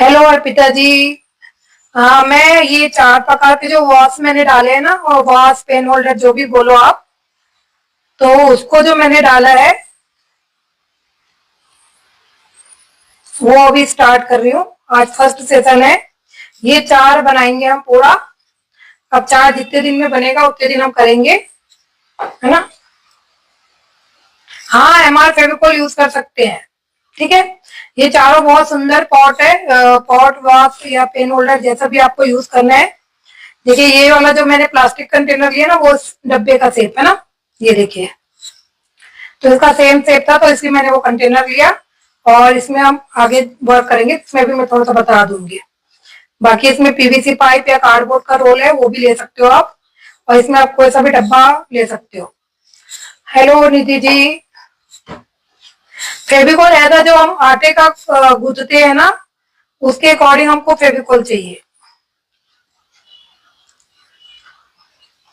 हेलो अर्पिता जी। हाँ, मैं ये 4 प्रकार के जो वॉश मैंने डाले हैं ना, और वॉश पेन होल्डर जो भी बोलो आप, तो उसको जो मैंने डाला है वो अभी स्टार्ट कर रही हूँ। आज फर्स्ट सेशन है। ये 4 बनाएंगे हम पूरा। अब 4 जितने दिन में बनेगा उतने दिन हम करेंगे, है ना। हाँ, एमआर फेविकोल यूज कर सकते हैं, ठीक है। ये चारों बहुत सुंदर पॉट है, पॉट वॉश या पेन होल्डर जैसा भी आपको यूज करना है। देखिए ये वाला जो मैंने प्लास्टिक कंटेनर लिया ना, वो डब्बे का शेप है ना, ये देखिए। तो इसका सेम शेप था, तो इसलिए मैंने वो कंटेनर लिया। और इसमें हम आगे वर्क करेंगे, इसमें भी मैं थोड़ा सा बता दूंगी। बाकी इसमें पीवीसी पाइप या कार्डबोर्ड का रोल है, वो भी ले सकते हो आप। और इसमें आप कोई सा भी डब्बा ले सकते हो। हेलो निधि जी। फेविकोल ऐसा जो हम आटे का गूंथते हैं ना, उसके अकॉर्डिंग हमको फेविकोल चाहिए,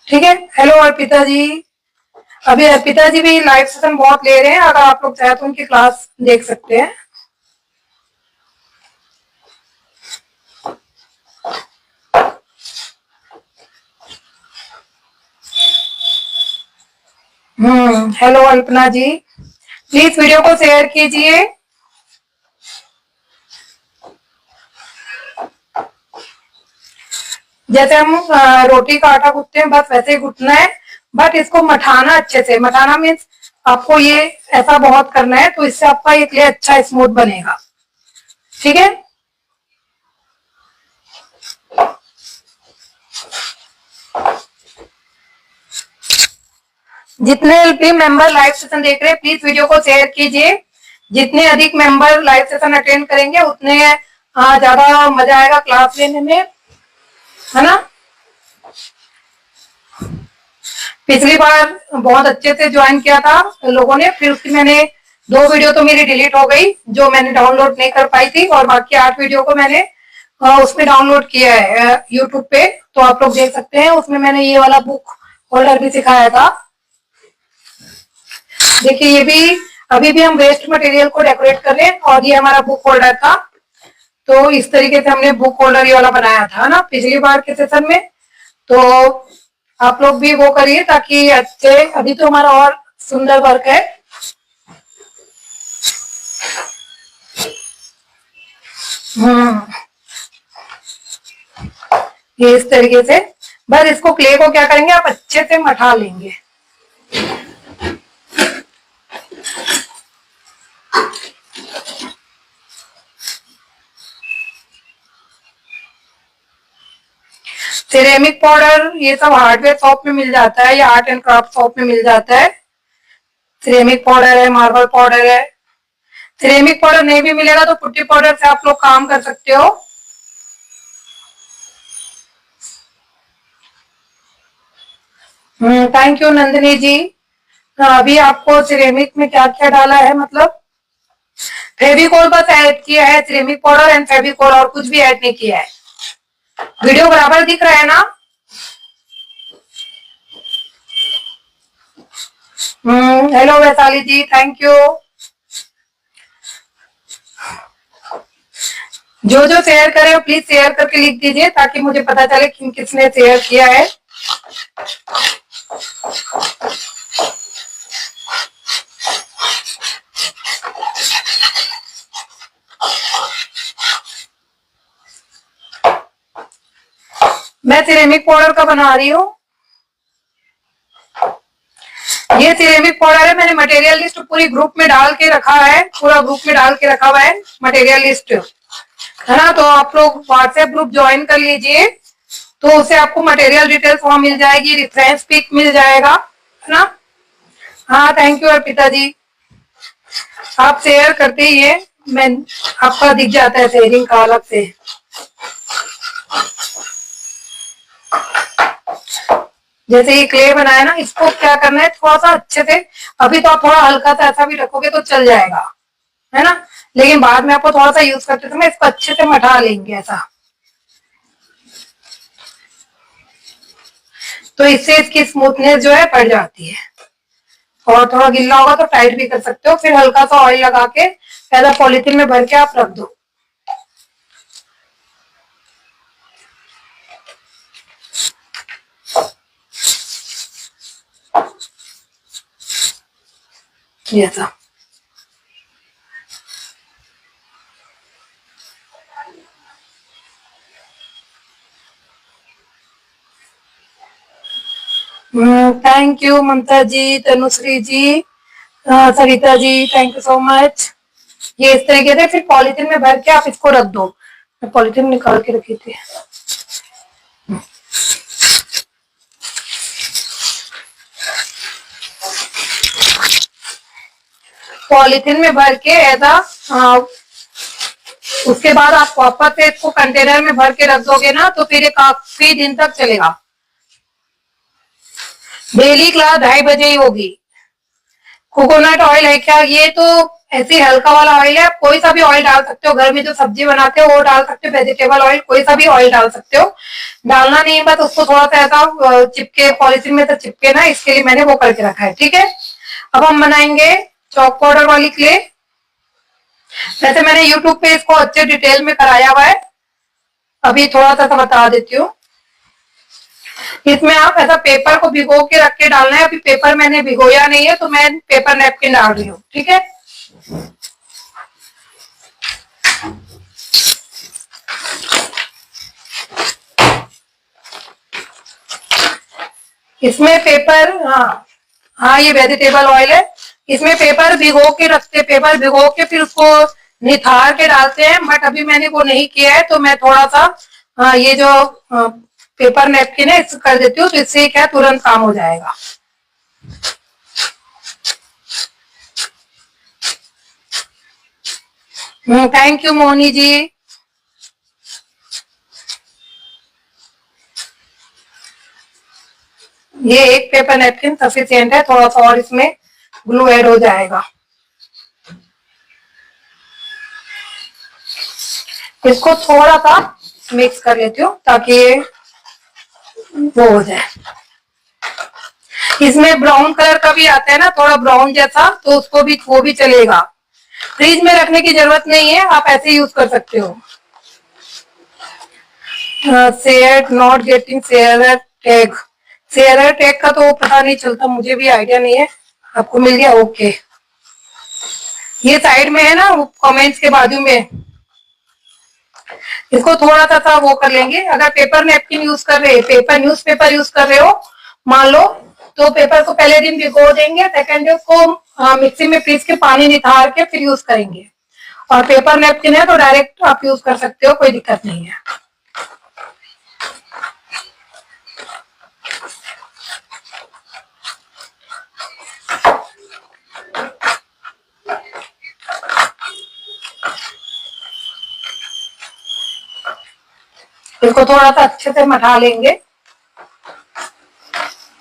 ठीक है। हेलो अर्पिता जी। अभी अर्पिता जी भी लाइव सेशन बहुत ले रहे हैं, अगर आप लोग चाहे तो उनकी क्लास देख सकते हैं। Hello Alpana ji, please video को शेयर कीजिए। जैसे हम रोटी का आटा गूंथते हैं, बस वैसे ही गूंथना है। बट इसको मठाना अच्छे से, मठाना मीन्स आपको ये ऐसा बहुत करना है, तो इससे आपका ये क्ले अच्छा स्मूथ बनेगा, ठीक है। जितने भी मेंबर लाइव सेशन देख रहे हैं, प्लीज वीडियो को शेयर कीजिए। जितने अधिक मेंबर लाइव सेशन अटेंड करेंगे, उतने ज्यादा मजा आएगा क्लास लेने में, है ना। पिछली बार बहुत अच्छे से ज्वाइन किया था लोगों ने, फिर उसकी मैंने 2 वीडियो तो मेरी डिलीट हो गई, जो मैंने डाउनलोड नहीं कर पाई थी, और बाकी 8 वीडियो को मैंने उसमें डाउनलोड किया है यूट्यूब पे, तो आप लोग देख सकते हैं। उसमें मैंने ये वाला बुक होल्डर भी सिखाया था। देखिए ये भी, अभी भी हम वेस्ट मटेरियल को डेकोरेट कर रहे हैं, और ये हमारा बुक होल्डर था। तो इस तरीके से हमने बुक होल्डर ये वाला बनाया था ना पिछली बार के सेशन में। तो आप लोग भी वो करिए, ताकि अच्छे, अभी तो हमारा और सुंदर वर्क है। ये इस तरीके से, बस इसको क्ले को क्या करेंगे, आप अच्छे से मठा लेंगे। सिरेमिक पाउडर ये सब हार्डवेयर शॉप में मिल जाता है, या आर्ट एंड क्राफ्ट शॉप में मिल जाता है। सिरेमिक पाउडर है, मार्बल पाउडर है। सिरेमिक पाउडर नहीं भी मिलेगा तो पुट्टी पाउडर से आप लोग काम कर सकते हो। थैंक यू नंदिनी जी। अभी आपको सिरेमिक में क्या क्या डाला है, मतलब फेविकोल बस ऐड किया है, सिरेमिक पाउडर एंड फेविकोल, और कुछ भी ऐड नहीं किया है। वीडियो बराबर दिख रहा है ना। Hello Vaishali ji, thank you. जो जो शेयर करे हो प्लीज शेयर करके लिख दीजिए, ताकि मुझे पता चले किन किसने शेयर किया है। मैं सिरेमिक पाउडर का बना रही हूँ। ये सिरेमिक पाउडर है, मैंने मटेरियल लिस्ट पूरी ग्रुप में डाल के रखा है, पूरा ग्रुप में डाल के रखा हुआ है मटेरियल लिस्ट, है ना। तो आप लोग व्हाट्सएप ग्रुप ज्वाइन कर लीजिए, तो उससे आपको मटेरियल डिटेल्स वहां मिल जाएगी, रेफरेंस पिक मिल जाएगा, है ना। हाँ थैंक यू अर्पिता जी। आप शेयर करते ही है, मैं आपका दिख जाता है शेयरिंग का अलग से। जैसे ये क्ले बनाया ना, इसको क्या करना है, थोड़ा सा अच्छे से, अभी तो आप थोड़ा हल्का सा ऐसा भी रखोगे तो चल जाएगा, है ना। लेकिन बाद में आपको थोड़ा सा यूज करते समय इसको अच्छे से मठा लेंगे ऐसा, तो इससे इसकी स्मूथनेस जो है बढ़ जाती है। और थोड़ा गिल्ला होगा तो टाइट भी कर सकते हो, फिर हल्का सा ऑयल लगा के ऐसा पॉलिथीन में भर के आप रख दो। ये ऐसा। Thank you Mamta ji, Tanushree ji, Sarita ji, thank you so much. ये इस तरीके से फिर पॉलिथीन में भर के आप इसको रख दो। मैं पॉलिथीन निकाल के रखी थी। पॉलिथीन में भर के ऐसा, उसके बाद आप वापस से इसको कंटेनर में भर के रख दोगे ना, तो फिर ये काफी दिन तक चलेगा। डेली क्लास 2:30 बजे ही होगी। कोकोनट ऑयल है क्या? ये तो ऐसे हल्का वाला ऑयल है, आप कोई सा भी ऑयल डाल सकते हो। घर में जो सब्जी बनाते हो वो डाल सकते हो, वेजिटेबल ऑयल कोई सा भी ऑयल डाल सकते हो। डालना नहीं, बस उसको थोड़ा सा ऐसा चिपके, पॉलिथीन में तो चिपके ना, इसके लिए मैंने वो करके रखा है। ठीक है, अब हम बनाएंगे चॉक पाउडर वाली क्ले। वैसे मैंने यूट्यूब पे इसको अच्छे डिटेल में कराया हुआ है, अभी थोड़ा सा बता देती हूँ। इसमें आप ऐसा पेपर को भिगो के रख के डालना है। अभी पेपर मैंने भिगोया नहीं है, तो मैं पेपर नैपकिन डाल रही हूँ। ठीक है, इसमें पेपर, हाँ ये वेजिटेबल ऑयल है। इसमें पेपर भिगो के रखते, पेपर भिगो के फिर उसको निथार के डालते हैं, बट अभी मैंने वो नहीं किया है, तो मैं थोड़ा सा ये जो पेपर नैपकिन है इसको कर देती हूँ, तो इससे क्या तुरंत काम हो जाएगा। थैंक यू मोनी जी। ये एक पेपर नैपकिन सफिशिएंट है, थोड़ा सा और इसमें ग्लू ऐड हो जाएगा। इसको थोड़ा सा मिक्स कर लेती हूँ ताकि वो हो जाए। इसमें ब्राउन कलर का भी आता है ना, थोड़ा ब्राउन जैसा, तो उसको भी, वो भी चलेगा। फ्रिज में रखने की जरूरत नहीं है, आप ऐसे यूज कर सकते हो। Share not getting share tag, share tag का तो पता नहीं चलता, मुझे भी आइडिया नहीं है। आपको मिल गया? ओके, ये साइड में है ना, कमेंट्स के बाजू में। इसको थोड़ा सा वो कर लेंगे। अगर पेपर नैपकिन यूज कर रहे हैं, पेपर न्यूज़पेपर यूज कर रहे हो मान लो, तो पेपर को पहले दिन भिगो देंगे, सेकेंड डे उसको मिक्सी में पीस के पानी निथार के फिर यूज करेंगे। और पेपर नैपकिन है तो डायरेक्ट आप यूज कर सकते हो, कोई दिक्कत नहीं है। इसको थोड़ा सा अच्छे से मठा लेंगे,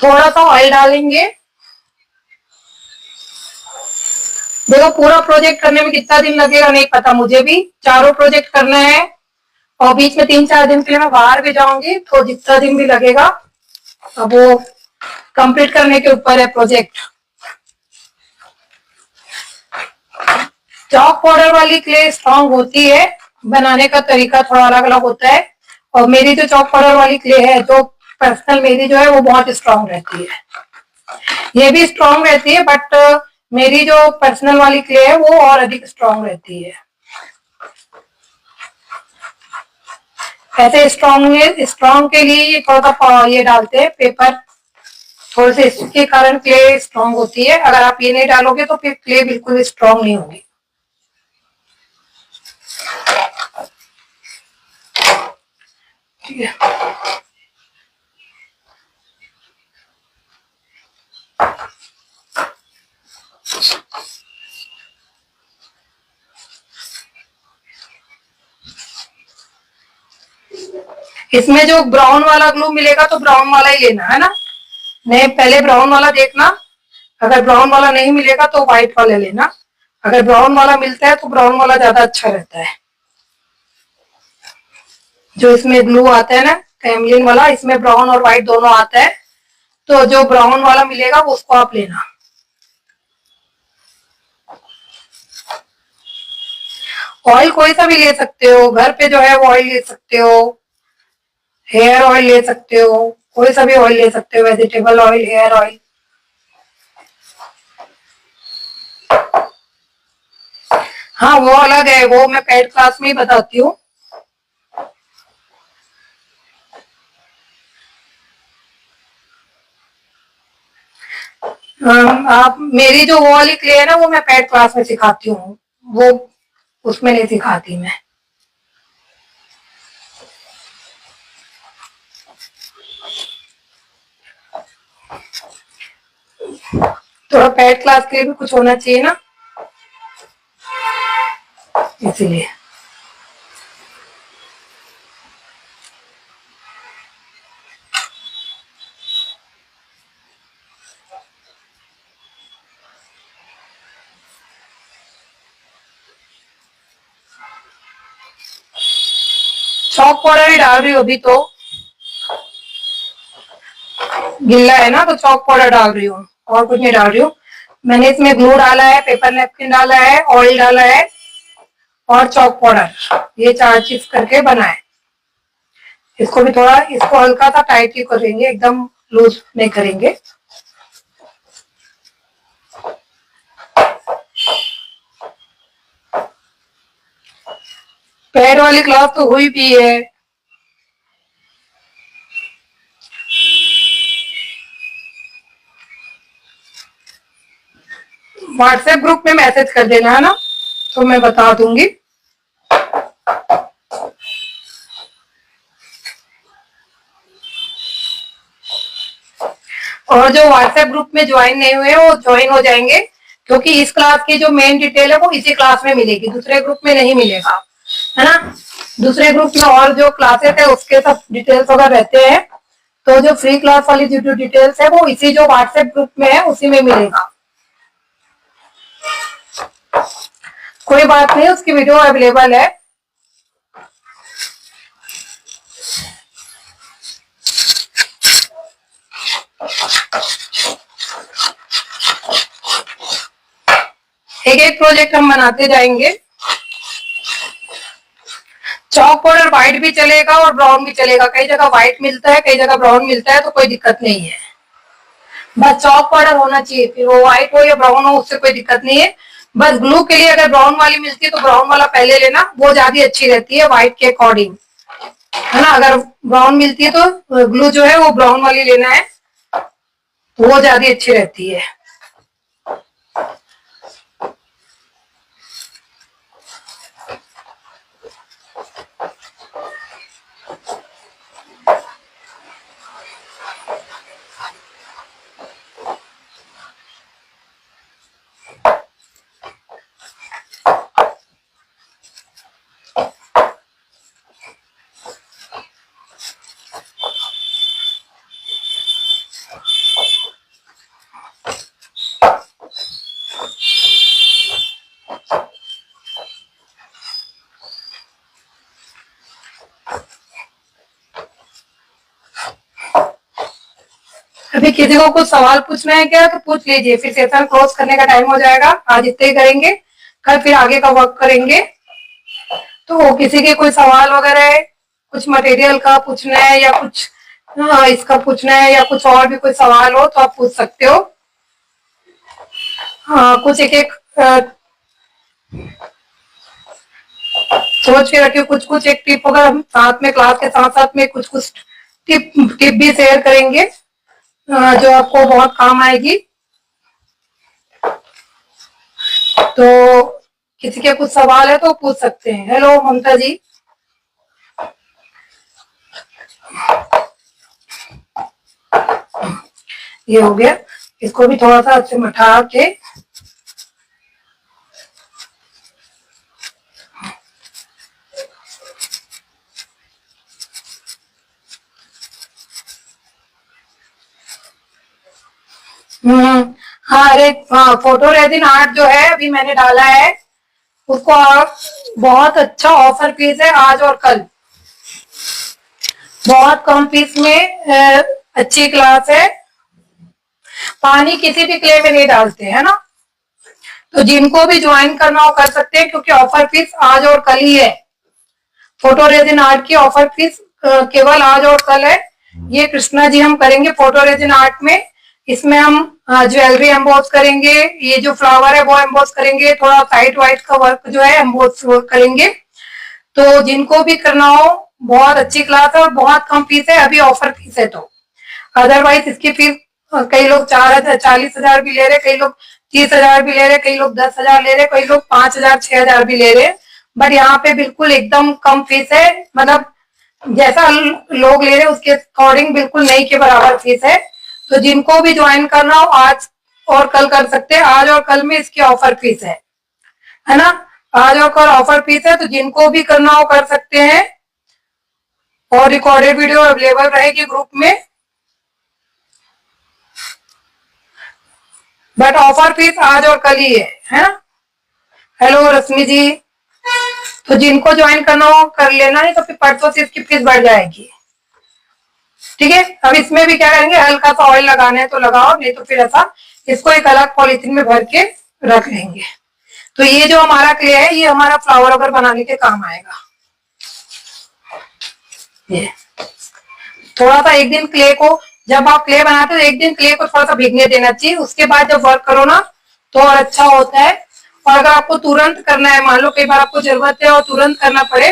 थोड़ा सा ऑयल डालेंगे। देखो पूरा प्रोजेक्ट करने में कितना दिन लगेगा नहीं पता, मुझे भी चारों प्रोजेक्ट करना है, और बीच में 3-4 दिन के लिए मैं बाहर भी जाऊंगी, तो जितना दिन भी लगेगा, अब वो कंप्लीट करने के ऊपर है प्रोजेक्ट। चॉक पाउडर वाली क्ले स्ट्रांग होती है, बनाने का तरीका थोड़ा अलग अलग होता है। और मेरी जो चॉक पाउडर वाली क्ले है, जो पर्सनल मेरी जो है, वो बहुत स्ट्रांग रहती है। ये भी स्ट्रांग रहती है, बट मेरी जो पर्सनल वाली क्ले है वो और अधिक स्ट्रांग रहती है। ऐसे स्ट्रांग के लिए थोड़ा सा ये डालते हैं पेपर, थोड़े से, इसके कारण क्ले स्ट्रांग होती है। अगर आप ये नहीं डालोगे तो फिर क्ले बिल्कुल स्ट्रांग नहीं होगी। ठीक है, इसमें जो ब्राउन वाला ग्लू मिलेगा तो ब्राउन वाला ही लेना है ना, नहीं पहले ब्राउन वाला देखना। अगर ब्राउन वाला नहीं मिलेगा तो व्हाइट वाला लेना। अगर ब्राउन वाला मिलता है तो ब्राउन वाला ज्यादा अच्छा रहता है। जो इसमें ग्लू आता है ना कैमलिन वाला, इसमें ब्राउन और व्हाइट दोनों आता है, तो जो ब्राउन वाला मिलेगा वो उसको आप लेना। ऑयल कोई सा भी ले सकते हो, घर पे जो है वो ऑयल ले सकते हो, हेयर ऑयल ले सकते हो, कोई सा भी ऑयल ले सकते हो, वेजिटेबल ऑयल, हेयर ऑयल। हाँ वो अलग है, वो मैं पेड क्लास में ही बताती हूँ। आप मेरी जो वो वाली क्ले है ना, वो मैं पेड क्लास में सिखाती हूँ, वो उसमें नहीं सिखाती मैं। थोड़ा पेड क्लास के लिए भी कुछ होना चाहिए ना, इसीलिए। चौक पाउडर ही डाल रही हो अभी तो, गिल्ला है ना तो चौक पाउडर डाल रही हूँ, और कुछ नहीं डाल रही हूँ। मैंने इसमें ग्लू डाला है, पेपर नेपकिन डाला है, ऑयल डाला है और चौक पाउडर, ये 4 चीज करके बना है। इसको भी थोड़ा, इसको हल्का सा टाइट ही करेंगे, एकदम लूज नहीं करेंगे। पैर वाली क्लास तो हुई भी है। व्हाट्सएप ग्रुप में मैसेज कर देना है ना, तो मैं बता दूंगी। और जो व्हाट्सएप ग्रुप में ज्वाइन नहीं हुए वो ज्वाइन हो जाएंगे, क्योंकि इस क्लास की जो मेन डिटेल है वो इसी क्लास में मिलेगी, दूसरे ग्रुप में नहीं मिलेगा, है ना। दूसरे ग्रुप में और जो क्लासेस है उसके सब डिटेल्स वगैरह रहते हैं, तो जो फ्री क्लास वाली जो डिटेल्स है वो इसी जो व्हाट्सएप ग्रुप में है उसी में मिलेगा। कोई बात नहीं, उसकी वीडियो अवेलेबल है। एक एक प्रोजेक्ट हम बनाते जाएंगे। चौक पाउडर व्हाइट भी चलेगा और ब्राउन भी चलेगा, कई जगह व्हाइट मिलता है, कई जगह ब्राउन मिलता है, तो कोई दिक्कत नहीं है। बस चौक पाउडर होना चाहिए, फिर वो व्हाइट हो या ब्राउन हो उससे कोई दिक्कत नहीं है। बस ग्लू के लिए अगर ब्राउन वाली मिलती है तो ब्राउन वाला पहले लेना, वो ज्यादा अच्छी रहती है व्हाइट के अकॉर्डिंग, है ना। अगर ब्राउन मिलती है तो ग्लू जो है वो ब्राउन वाली लेना है, तो वो ज्यादा अच्छी रहती है। अभी किसी को कुछ सवाल पूछना है क्या तो पूछ लीजिए, फिर सेशन क्लोज करने का टाइम हो जाएगा। आज इतने ही करेंगे, कल फिर आगे का वर्क करेंगे। तो किसी के कोई सवाल वगैरह है, कुछ मटेरियल का पूछना है या कुछ इसका पूछना है या कुछ और भी कोई सवाल हो तो आप पूछ सकते हो। हाँ, कुछ एक एक सोच के रखियो, कुछ कुछ एक टिप होगा, हम साथ में क्लास के साथ साथ में कुछ कुछ टिप टिप भी शेयर करेंगे जो आपको बहुत काम आएगी। तो किसी के कुछ सवाल है तो पूछ सकते हैं। हेलो ममता जी। ये हो गया, इसको भी थोड़ा सा अच्छे मठा के हाँ, अरे हाँ, फोटो रेजिन आर्ट जो है अभी मैंने डाला है, उसको आप बहुत अच्छा ऑफर फीस है आज और कल, बहुत कम फीस में अच्छी क्लास है। पानी किसी भी क्ले में नहीं डालते, है ना। तो जिनको भी ज्वाइन करना हो कर सकते हैं, क्योंकि ऑफर फीस आज और कल ही है। फोटो रेजिन आर्ट की ऑफर फीस केवल आज और कल है। ये कृष्णा जी हम करेंगे फोटो रेजिन आर्ट में, इसमें हम ज्वेलरी एम्बोस करेंगे, ये जो फ्लावर है वो एम्बोस करेंगे, थोड़ा साइड वाइट का वर्क जो है एम्बोस करेंगे। तो जिनको भी करना हो, बहुत अच्छी क्लास है और बहुत कम फीस है, अभी ऑफर फीस है। तो अदरवाइज इसकी फीस कई लोग 40,000 भी ले रहे, कई लोग 30,000 भी ले रहे, कई लोग 10,000 ले रहे, कई लोग 5,000 6,000 भी ले रहे। बट यहाँ पे बिल्कुल एकदम कम फीस है, मतलब जैसा लोग ले रहे उसके अकॉर्डिंग बिल्कुल नहीं के बराबर फीस है। तो जिनको भी ज्वाइन करना हो आज और कल कर सकते हैं, आज और कल में इसकी ऑफर फीस है ना। आज और कल ऑफर फीस है, तो जिनको भी करना हो कर सकते हैं। और रिकॉर्डेड वीडियो अवेलेबल रहेगी ग्रुप में, बट ऑफर फीस आज और कल ही है ना। हेलो रश्मि जी, तो जिनको ज्वाइन करना हो कर लेना, है तो फिर परसों से इसकी फीस बढ़ जाएगी। ठीक है, अब इसमें भी क्या करेंगे, हल्का सा ऑयल लगाना है तो लगाओ, नहीं तो फिर ऐसा इसको एक अलग पॉलिथीन में भर के रख लेंगे। तो ये जो हमारा क्ले है, ये हमारा फ्लावर वगैरह बनाने के काम आएगा। ये थोड़ा सा एक दिन क्ले को, जब आप क्ले बनाते हो एक दिन क्ले को थोड़ा सा भीगने देना चाहिए, उसके बाद जब वर्क करो ना तो और अच्छा होता है। और अगर आपको तुरंत करना है, मान लो कई बार आपको जरूरत है और तुरंत करना पड़े,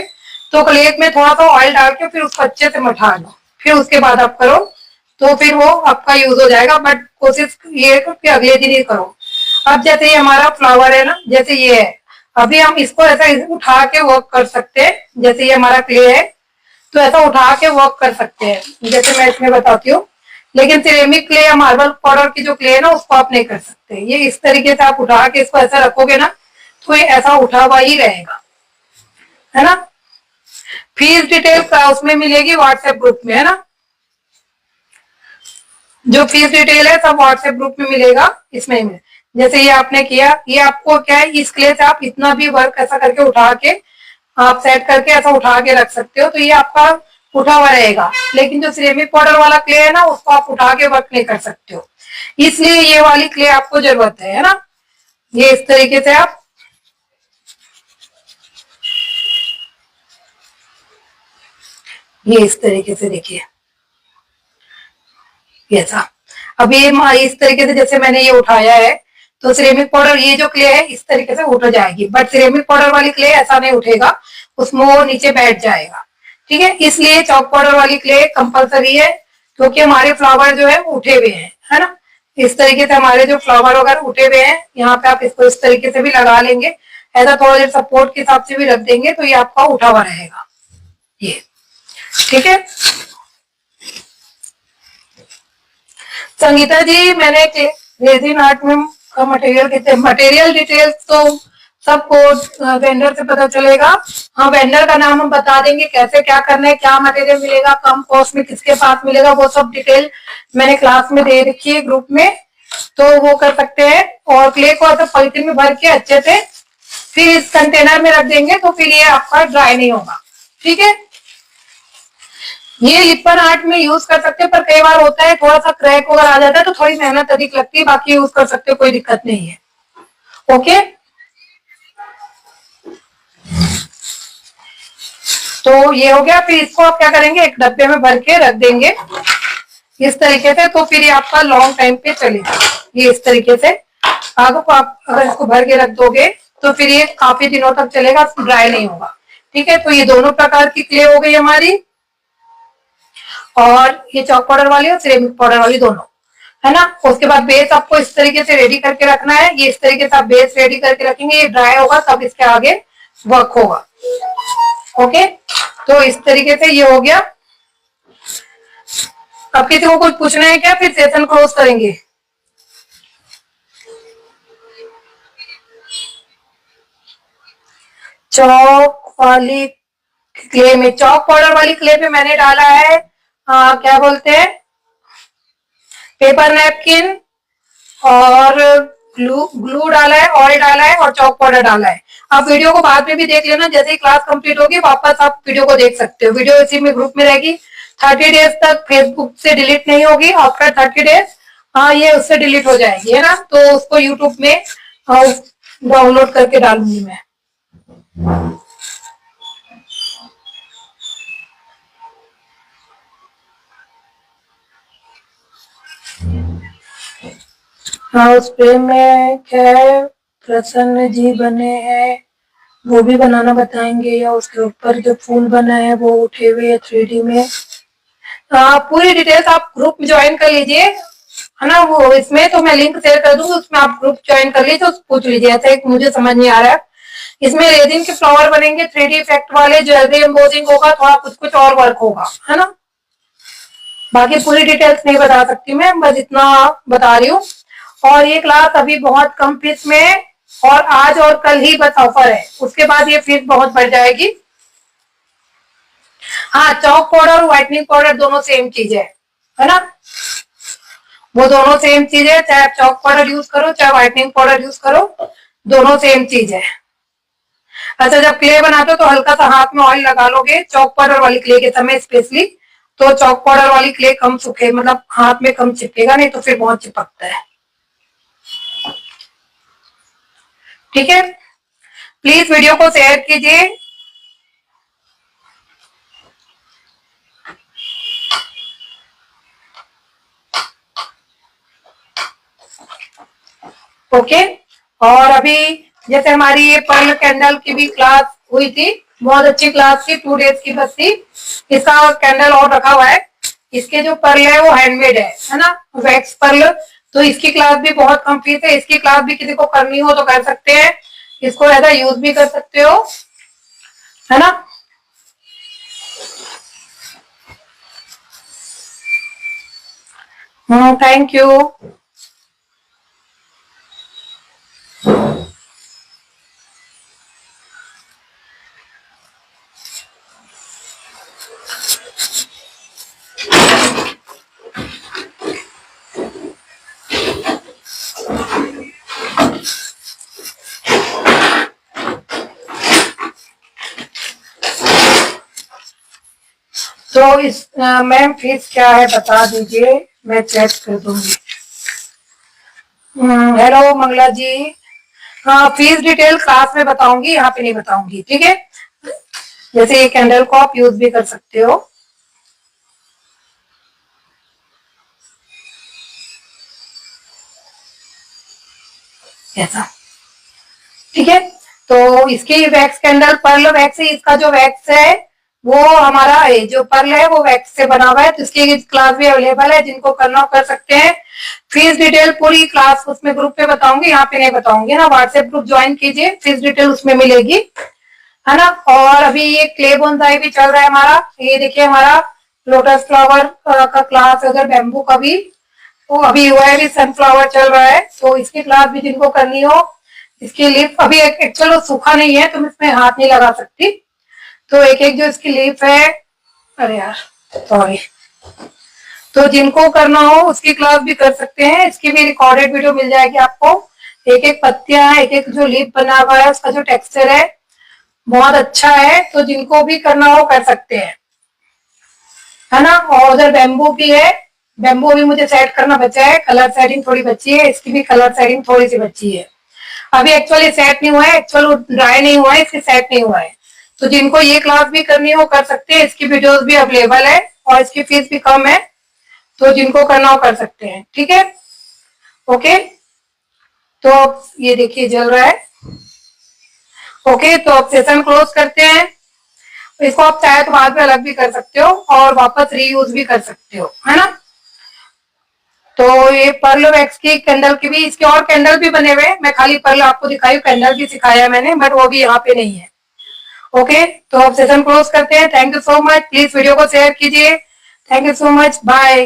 तो क्ले में थोड़ा सा ऑयल डाल के फिर उसको अच्छे से मठा लो, फिर उसके बाद आप करो, तो फिर वो आपका यूज हो जाएगा। बट कोशिश ये कि अगले दिन ही करो। अब जैसे ये हमारा फ्लावर है ना, जैसे ये है, अभी हम इसको ऐसा उठा के वर्क कर सकते हैं। जैसे ये हमारा क्ले है, तो ऐसा उठा के वर्क कर सकते हैं, जैसे मैं इसमें बताती हूँ। लेकिन सिरेमिक क्ले या मार्बल पाउडर की जो क्ले है ना, उसको आप नहीं कर सकते। ये इस तरीके से आप उठा के इसको ऐसा रखोगे ना, तो ये ऐसा उठा हुआ ही रहेगा, है ना। फीस डिटेल उसमें मिलेगी व्हाट्सएप ग्रुप में, है ना। जो फीस डिटेल है सब व्हाट्सएप ग्रुप में मिलेगा, इसमें ही जैसे ये आपने किया, ये आपको क्या है, इस क्ले से आप इतना भी वर्क ऐसा करके उठा के आप सेट करके ऐसा उठा के रख सकते हो, तो ये आपका उठा हुआ रहेगा। लेकिन जो सिरेमिक पाउडर वाला क्ले है ना, उसको आप उठा के वर्क नहीं कर सकते हो, इसलिए ये वाली क्ले आपको जरूरत है ना। ये इस तरीके से आप ये इस तरीके से देखिए, ऐसा। अब ये इस तरीके से जैसे मैंने ये उठाया है, तो सिरेमिक पाउडर ये जो क्ले है इस तरीके से उठ जाएगी, बट सिरेमिक पाउडर वाली क्ले ऐसा नहीं उठेगा, उसमें वो नीचे बैठ जाएगा। ठीक है, इसलिए चौक पाउडर वाली क्ले कंपलसरी है, क्योंकि हमारे फ्लावर जो है उठे हुए हैं, है ना। इस तरीके से हमारे जो फ्लावर वगैरह उठे हुए हैं, यहाँ पे आप इसको इस तरीके से भी लगा लेंगे, ऐसा थोड़ा देर सपोर्ट के हिसाब से भी रख देंगे, तो ये आपका उठा हुआ रहेगा ये। ठीक है संगीता जी, मैंने रेजिन आर्ट में का मटेरियल डिटेल्स तो सबको वेंडर से पता चलेगा। हाँ, वेंडर का नाम हम बता देंगे, कैसे क्या करना है, क्या मटेरियल मिलेगा, कम कॉस्ट में किसके पास मिलेगा, वो सब डिटेल मैंने क्लास में दे रखी है ग्रुप में, तो वो कर सकते हैं। और क्ले को ऐसे पॉलिथीन में भर के अच्छे से फिर इस कंटेनर में रख देंगे, तो फिर ये आपका ड्राई नहीं होगा। ठीक है, ये लिपन आर्ट में यूज कर सकते हैं, पर कई बार होता है थोड़ा सा क्रैक वगैरह आ जाता है, तो थोड़ी मेहनत अधिक लगती है, बाकी यूज कर सकते हो, कोई दिक्कत नहीं है। ओके, तो ये हो गया। फिर इसको आप क्या करेंगे, एक डब्बे में भर के रख देंगे इस तरीके से, तो फिर ये आपका लॉन्ग टाइम पे चलेगा। ये इस तरीके से आपको आप अगर इसको भर के रख दोगे, तो फिर ये काफी दिनों तक चलेगा, ड्राई नहीं होगा। ठीक है, तो ये दोनों प्रकार की क्ले हो गई हमारी, और ये चौक पाउडर वाली और सिरेमिक पाउडर वाली दोनों, है ना। उसके बाद बेस आपको इस तरीके से रेडी करके रखना है, ये इस तरीके से आप बेस रेडी करके रखेंगे, ये ड्राई होगा तब इसके आगे वर्क होगा। ओके, तो इस तरीके से ये हो गया। अब किसी को कुछ पूछना है क्या, फिर सेशन क्लोज करेंगे। चौक वाली क्ले में, चौक पाउडर वाली क्ले पे मैंने डाला है क्या बोलते हैं, पेपर नैपकिन, और ग्लू ग्लू डाला है, ऑयल डाला है, और चौक पाउडर डाला है। आप वीडियो को बाद में भी देख लेना, जैसे ही क्लास कंप्लीट होगी वापस आप वीडियो को देख सकते हो। वीडियो इसी में ग्रुप में रहेगी, 30 डेज तक फेसबुक से डिलीट नहीं होगी। आफ्टर 30 डेज ये उससे डिलीट हो जाएगी, है ना। तो उसको यूट्यूब में डाउनलोड करके डालूंगी मैं। हाँ, उस पे में क्या है, प्रसन्न जी बने हैं, वो भी बनाना बताएंगे, या उसके ऊपर जो फूल बना है वो उठे हुए है 3D में। पूरी डिटेल्स आप ग्रुप ज्वाइन कर लीजिए, है ना। वो इसमें तो मैं लिंक शेयर कर दूंगी, उसमें आप ग्रुप ज्वाइन कर लीजिए, तो पूछ लीजिए। ऐसा एक मुझे समझ नहीं आ रहा है। इसमें रेजिन के फ्लावर बनेंगे 3D इफेक्ट वाले, ज्वेलरी एम्बोजिंग होगा, थोड़ा कुछ कुछ और वर्क होगा, है ना। बाकी पूरी डिटेल्स नहीं बता सकती मैं, बस इतना बता रही हूँ। और ये क्लास अभी बहुत कम फीस में है, और आज और कल ही बस ऑफर है, उसके बाद ये फीस बहुत बढ़ जाएगी। हाँ, चौक पाउडर और व्हाइटनिंग पाउडर दोनों सेम चीज है ना। वो दोनों सेम चीज है, चाहे आप चौक पाउडर यूज करो चाहे व्हाइटनिंग पाउडर यूज करो, दोनों सेम चीज है। अच्छा, जब क्ले बनाते हो तो हल्का सा हाथ में ऑयल लगा लोगे चौक पाउडर वाली क्ले के समय स्पेशली, तो चौक पाउडर वाली क्ले कम सूखे, मतलब हाथ में कम चिपकेगा, नहीं तो फिर बहुत चिपकता है। ठीक है, प्लीज वीडियो को शेयर कीजिए। ओके, और अभी जैसे हमारी ये पर्ल कैंडल की भी क्लास हुई थी, बहुत अच्छी क्लास थी, 2 डेज की बस थी। इसका कैंडल और रखा हुआ है। इसके जो पर्ल है वो हैंडमेड है ना, वैक्स पर्ल। तो इसकी क्लास भी बहुत कंप्लीट है, इसकी क्लास भी किसी को करनी हो तो कर सकते हैं, इसको ऐसा यूज भी कर सकते हो, है ना। Thank you. तो इस मैम फीस क्या है बता दीजिए, मैं चेक कर दूंगी। हेलो मंगला जी, हाँ फीस डिटेल क्लास में बताऊंगी, यहाँ पे नहीं बताऊंगी, ठीक है। जैसे ये कैंडल को आप यूज भी कर सकते हो, ऐसा, ठीक है। तो इसकी वैक्स कैंडल पर्ल वैक्स है, इसका जो वैक्स है वो हमारा जो पर्ल है वो वैक्स से बना हुआ है, तो इसकी क्लास भी अवेलेबल है, जिनको करना हो कर सकते हैं। फीस डिटेल पूरी क्लास उसमें ग्रुप पे बताऊंगी, यहाँ पे नहीं बताऊंगी ना। व्हाट्सएप ग्रुप ज्वाइन कीजिए, फीस डिटेल उसमें मिलेगी, है ना। और अभी ये क्ले बोनसाई भी चल रहा है हमारा, ये देखिए हमारा लोटस फ्लावर का क्लास, अगर बैम्बू का भी तो अभी हुआ है, भी सनफ्लावर चल रहा है, तो इसकी क्लास भी जिनको करनी हो। इसकी लीफ अभी एक्चुअल सूखा नहीं है तो मैं इसमें हाथ नहीं लगा सकती, तो एक एक जो इसकी लीफ है, अरे यार सॉरी, तो जिनको करना हो उसकी क्लास भी कर सकते हैं, इसकी भी रिकॉर्डेड वीडियो मिल जाएगी आपको। एक एक पत्तियां, एक एक जो लीफ बना हुआ है उसका जो टेक्सचर है बहुत अच्छा है, तो जिनको भी करना हो कर सकते हैं, है ना। और उधर बैम्बू भी है, बैम्बू भी मुझे सेट करना बचा है, कलर सेटिंग थोड़ी बची है, इसकी भी कलर सेटिंग थोड़ी सी बची है। अभी एक्चुअली सेट नहीं हुआ है, एक्चुअल ड्राई नहीं हुआ है, इसकी सेट नहीं हुआ है, तो जिनको ये क्लास भी करनी हो कर सकते हैं, इसकी वीडियोस भी अवेलेबल है, और इसकी फीस भी कम है, तो जिनको करना हो कर सकते हैं, ठीक है। ओके, तो ये देखिए जल रहा है। ओके, तो अब सेशन क्लोज करते हैं। इसको आप चाहे तो बाद में अलग भी कर सकते हो और वापस रीयूज भी कर सकते हो, है ना। तो ये पर्ल वैक्स की कैंडल की भी, इसके और कैंडल भी बने हुए, मैं खाली पर्ल आपको दिखाई, कैंडल भी सिखाया मैंने, बट वो भी यहाँ पे नहीं है। ओके, तो अब सेशन क्लोज करते हैं। Thank you so much, please video को शेयर कीजिए। Thank you so much, bye.